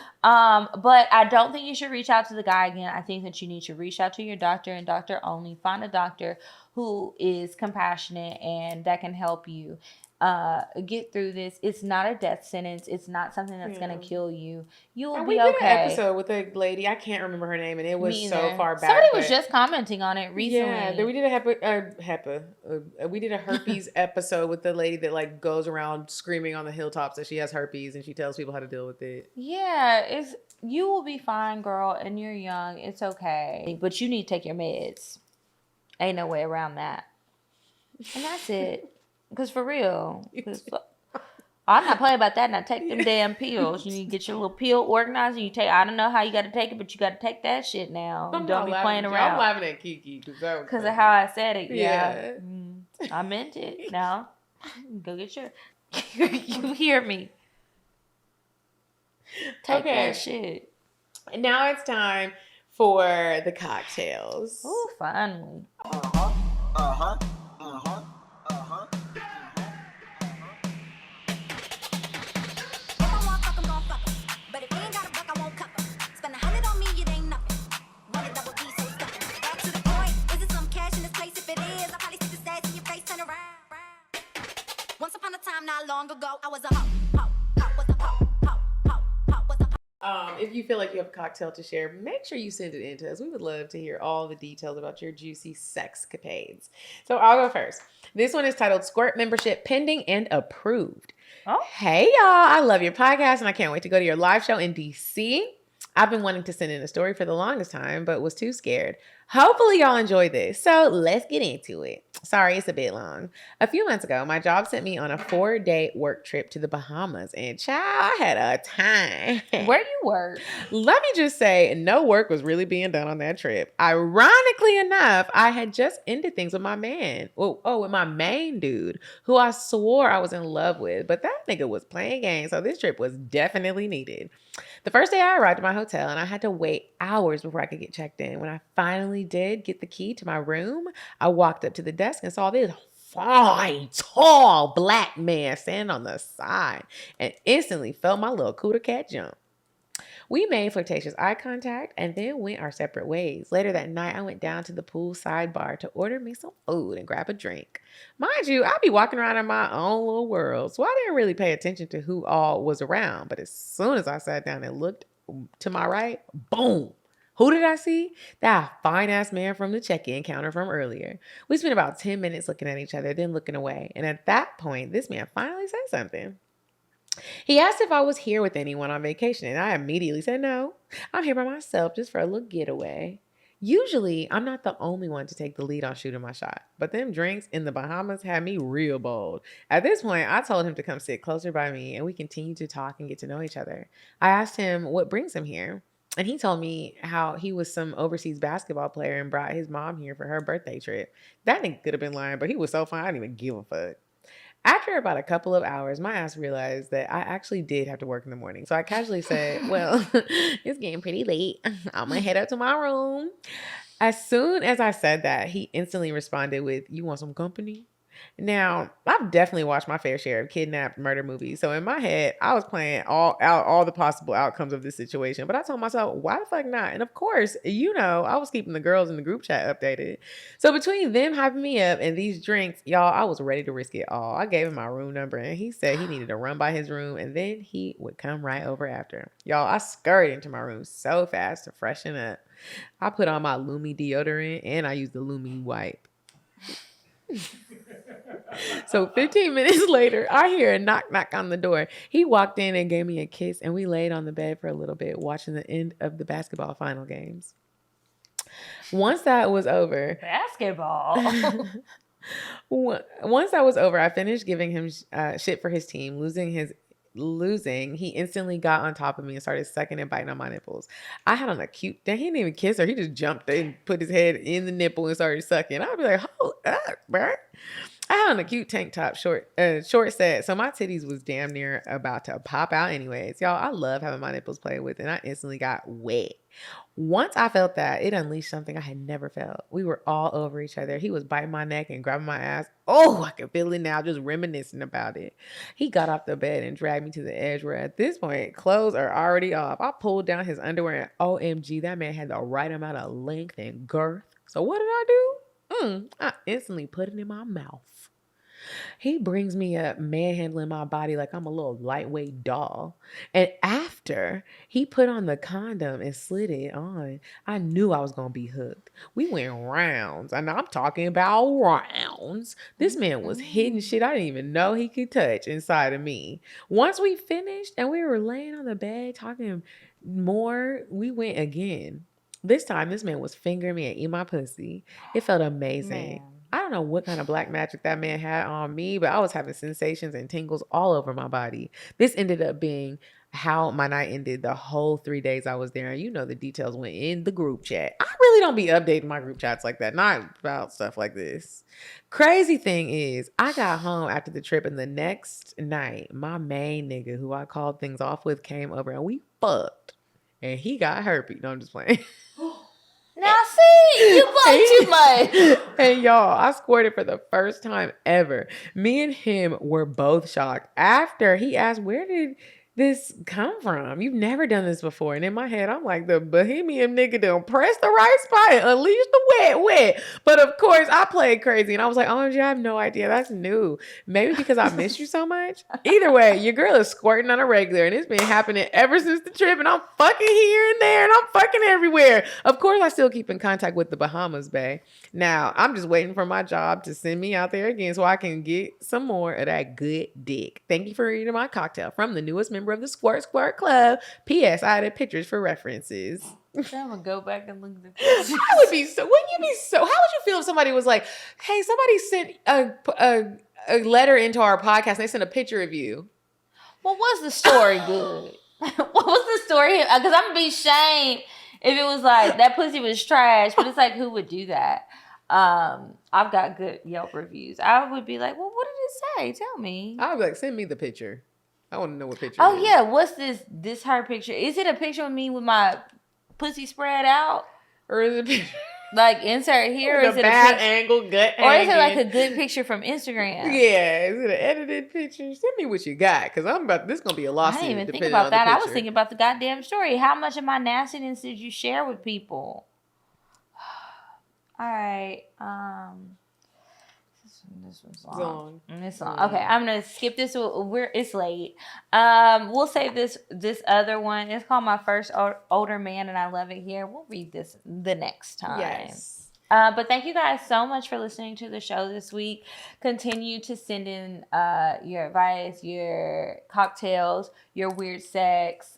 Speaker 1: But I don't think you should reach out to the guy again. I think that you need to reach out to your doctor and doctor only. Find a doctor who is compassionate and that can help you get through this. It's not a death sentence. It's not something that's gonna kill you. You will
Speaker 2: And
Speaker 1: be
Speaker 2: we did
Speaker 1: okay.
Speaker 2: an episode with a lady. I can't remember her name, and it was so far back.
Speaker 1: Somebody was just commenting on it recently.
Speaker 2: Yeah, we did we did a herpes episode with the lady that like goes around screaming on the hilltops that she has herpes, and she tells people how to deal with it.
Speaker 1: Yeah, you will be fine, girl, and you're young. It's okay, but you need to take your meds. Ain't no way around that. And that's it. Because for real, I'm not playing about that. Now take them damn pills. You need to get your little pill organized. And I don't know how you got to take it, but you got to take that shit now. Don't be playing around.
Speaker 2: I'm laughing at Kiki
Speaker 1: because of how I said it. Yeah. I meant it. Now, go get your. You hear me? Take that shit.
Speaker 2: Now it's time for the cocktails.
Speaker 1: Oh, finally.
Speaker 8: Once upon a time, not long ago, I was a
Speaker 2: If you feel like you have a cocktail to share, make sure you send it in to us. We would love to hear all the details about your juicy sexcapades. So I'll go first. This one is titled Squirt Membership Pending and Approved. Oh. Hey, y'all. I love your podcast, and I can't wait to go to your live show in DC. I've been wanting to send in a story for the longest time, but was too scared. Hopefully y'all enjoy this. So let's get into it. Sorry, it's a bit long. A few months ago, my job sent me on a 4-day work trip to the Bahamas, and child, I had a time.
Speaker 1: Where do you work?
Speaker 2: Let me just say, no work was really being done on that trip. Ironically enough, I had just ended things with my man. With my main dude, who I swore I was in love with, but that nigga was playing games, so this trip was definitely needed. The first day I arrived at my hotel, and I had to wait hours before I could get checked in. When I finally did get the key to my room, I walked up to the desk and saw this fine, tall black man standing on the side and instantly felt my little cooter cat jump. We made flirtatious eye contact and then went our separate ways. Later that night, I went down to the poolside bar to order me some food and grab a drink. Mind you, I'd be walking around in my own little world, so I didn't really pay attention to who all was around. But as soon as I sat down and looked to my right, boom. Who did I see? That fine-ass man from the check-in counter from earlier. We spent about 10 minutes looking at each other, then looking away. And at that point, this man finally said something. He asked if I was here with anyone on vacation, and I immediately said no. I'm here by myself just for a little getaway. Usually, I'm not the only one to take the lead on shooting my shot, but them drinks in the Bahamas had me real bold. At this point, I told him to come sit closer by me, and we continued to talk and get to know each other. I asked him what brings him here, and he told me how he was some overseas basketball player and brought his mom here for her birthday trip. That nigga could have been lying, but he was so fine, I didn't even give a fuck. After about a couple of hours, my ass realized that I actually did have to work in the morning. So I casually said, well, it's getting pretty late. I'm going to head up to my room. As soon as I said that, he instantly responded with, you want some company? Now, I've definitely watched my fair share of kidnapped murder movies. So in my head, I was playing all the possible outcomes of this situation. But I told myself, why the fuck not? And of course, I was keeping the girls in the group chat updated. So between them hyping me up and these drinks, y'all, I was ready to risk it all. I gave him my room number and he said he needed to run by his room and then he would come right over after. Y'all, I scurried into my room so fast to freshen up. I put on my Lumi deodorant and I used the Lumi wipe. So 15 minutes later, I hear a knock on the door. He walked in and gave me a kiss, and we laid on the bed for a little bit, watching the end of the basketball final games. Once that was over, once that was over, I finished giving him shit for his team, losing, he instantly got on top of me and started sucking and biting on my nipples. I had on a cute, he didn't even kiss her. He just jumped in, put his head in the nipple and started sucking. I'd be like, hold up, bro. I had on a cute tank top, short set. So my titties was damn near about to pop out anyways. Y'all, I love having my nipples played with, and I instantly got wet. Once I felt that, it unleashed something I had never felt. We were all over each other. He was biting my neck and grabbing my ass. Oh, I can feel it now, just reminiscing about it. He got off the bed and dragged me to the edge where at this point, clothes are already off. I pulled down his underwear and OMG, that man had the right amount of length and girth. So what did I do? I instantly put it in my mouth. He brings me up, manhandling my body like I'm a little lightweight doll. And after he put on the condom and slid it on, I knew I was going to be hooked. We went rounds, and I'm talking about rounds. This man was hitting shit I didn't even know he could touch inside of me. Once we finished and we were laying on the bed talking more, we went again. This time, this man was fingering me and eating my pussy. It felt amazing. Man. I don't know what kind of black magic that man had on me, but I was having sensations and tingles all over my body. This ended up being how my night ended the whole 3 days I was there. And you know the details went in the group chat. I really don't be updating my group chats like that. Not about stuff like this. Crazy thing is, I got home after the trip, and the next night, my main nigga who I called things off with came over and we fucked. And he got herpes. No, I'm just playing.
Speaker 1: Now see, you play too much.
Speaker 2: And y'all, I squirted for the first time ever. Me and him were both shocked. After he asked, where did this come from? You've never done this before. And in my head, I'm like, the bohemian nigga done press the right spot and unleash the wet. But of course, I played crazy. And I was like, oh, I have no idea. That's new. Maybe because I miss you so much. Either way, your girl is squirting on a regular. And it's been happening ever since the trip. And I'm fucking here and there. And I'm fucking everywhere. Of course, I still keep in contact with the Bahamas, bae. Now, I'm just waiting for my job to send me out there again so I can get some more of that good dick. Thank you for reading my cocktail from the newest member of the Squirt Club. P.S. I added pictures for references.
Speaker 1: I'm gonna go back and look at the pictures.
Speaker 2: I would be so. Wouldn't you be so? How would you feel if somebody was like, "Hey, somebody sent a letter into our podcast and they sent a picture of you"?
Speaker 1: Well, was the story good? What was the story? Because I'm gonna be shamed if it was like that pussy was trash. But it's like, who would do that? I've got good Yelp reviews. I would be like, well, what did it say? Tell me.
Speaker 2: I would be like, send me the picture. I want to know what picture.
Speaker 1: Oh it is. Yeah, what's this her picture? Is it a picture of me with my pussy spread out,
Speaker 2: or is it a picture
Speaker 1: like insert here? Or is it
Speaker 2: bad
Speaker 1: a
Speaker 2: angle, gut,
Speaker 1: or is it like a good picture from Instagram?
Speaker 2: Yeah, is it an edited picture? Send me what you got, because I'm about this gonna be a lawsuit.
Speaker 1: I didn't even think about that. I was thinking about the goddamn story. How much of my nastiness did you share with people? All right. This one's long. It's long. Okay, I'm gonna skip this. It's late. We'll save this other one. It's called My First Older Man, and I love it here. We'll read this the next time.
Speaker 2: Yes.
Speaker 1: But thank you guys so much for listening to the show this week. Continue to send in your advice, your cocktails, your weird sex,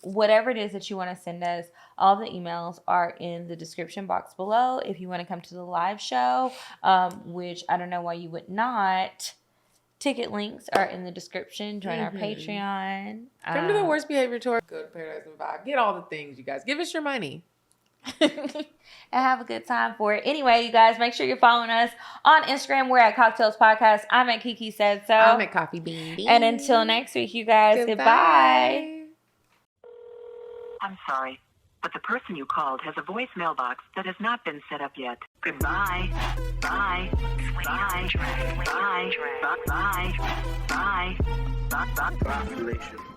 Speaker 1: whatever it is that you want to send us. All the emails are in the description box below. If you want to come to the live show, which I don't know why you would not, ticket links are in the description. Join our Patreon.
Speaker 2: Come to the Worst Behavior Tour. Go to Paradise and Vibe. Get all the things, you guys. Give us your money.
Speaker 1: And have a good time for it. Anyway, you guys, make sure you're following us on Instagram. We're at CockTales Podcast. I'm at Kiki Said So.
Speaker 2: I'm at Coffee Bean.
Speaker 1: And until next week, you guys, goodbye.
Speaker 9: I'm sorry, but the person you called has a voicemail box that has not been set up yet. Goodbye. Bye. Bye. Bye. Bye. Bye. Bye. Bye. Bye. Bye.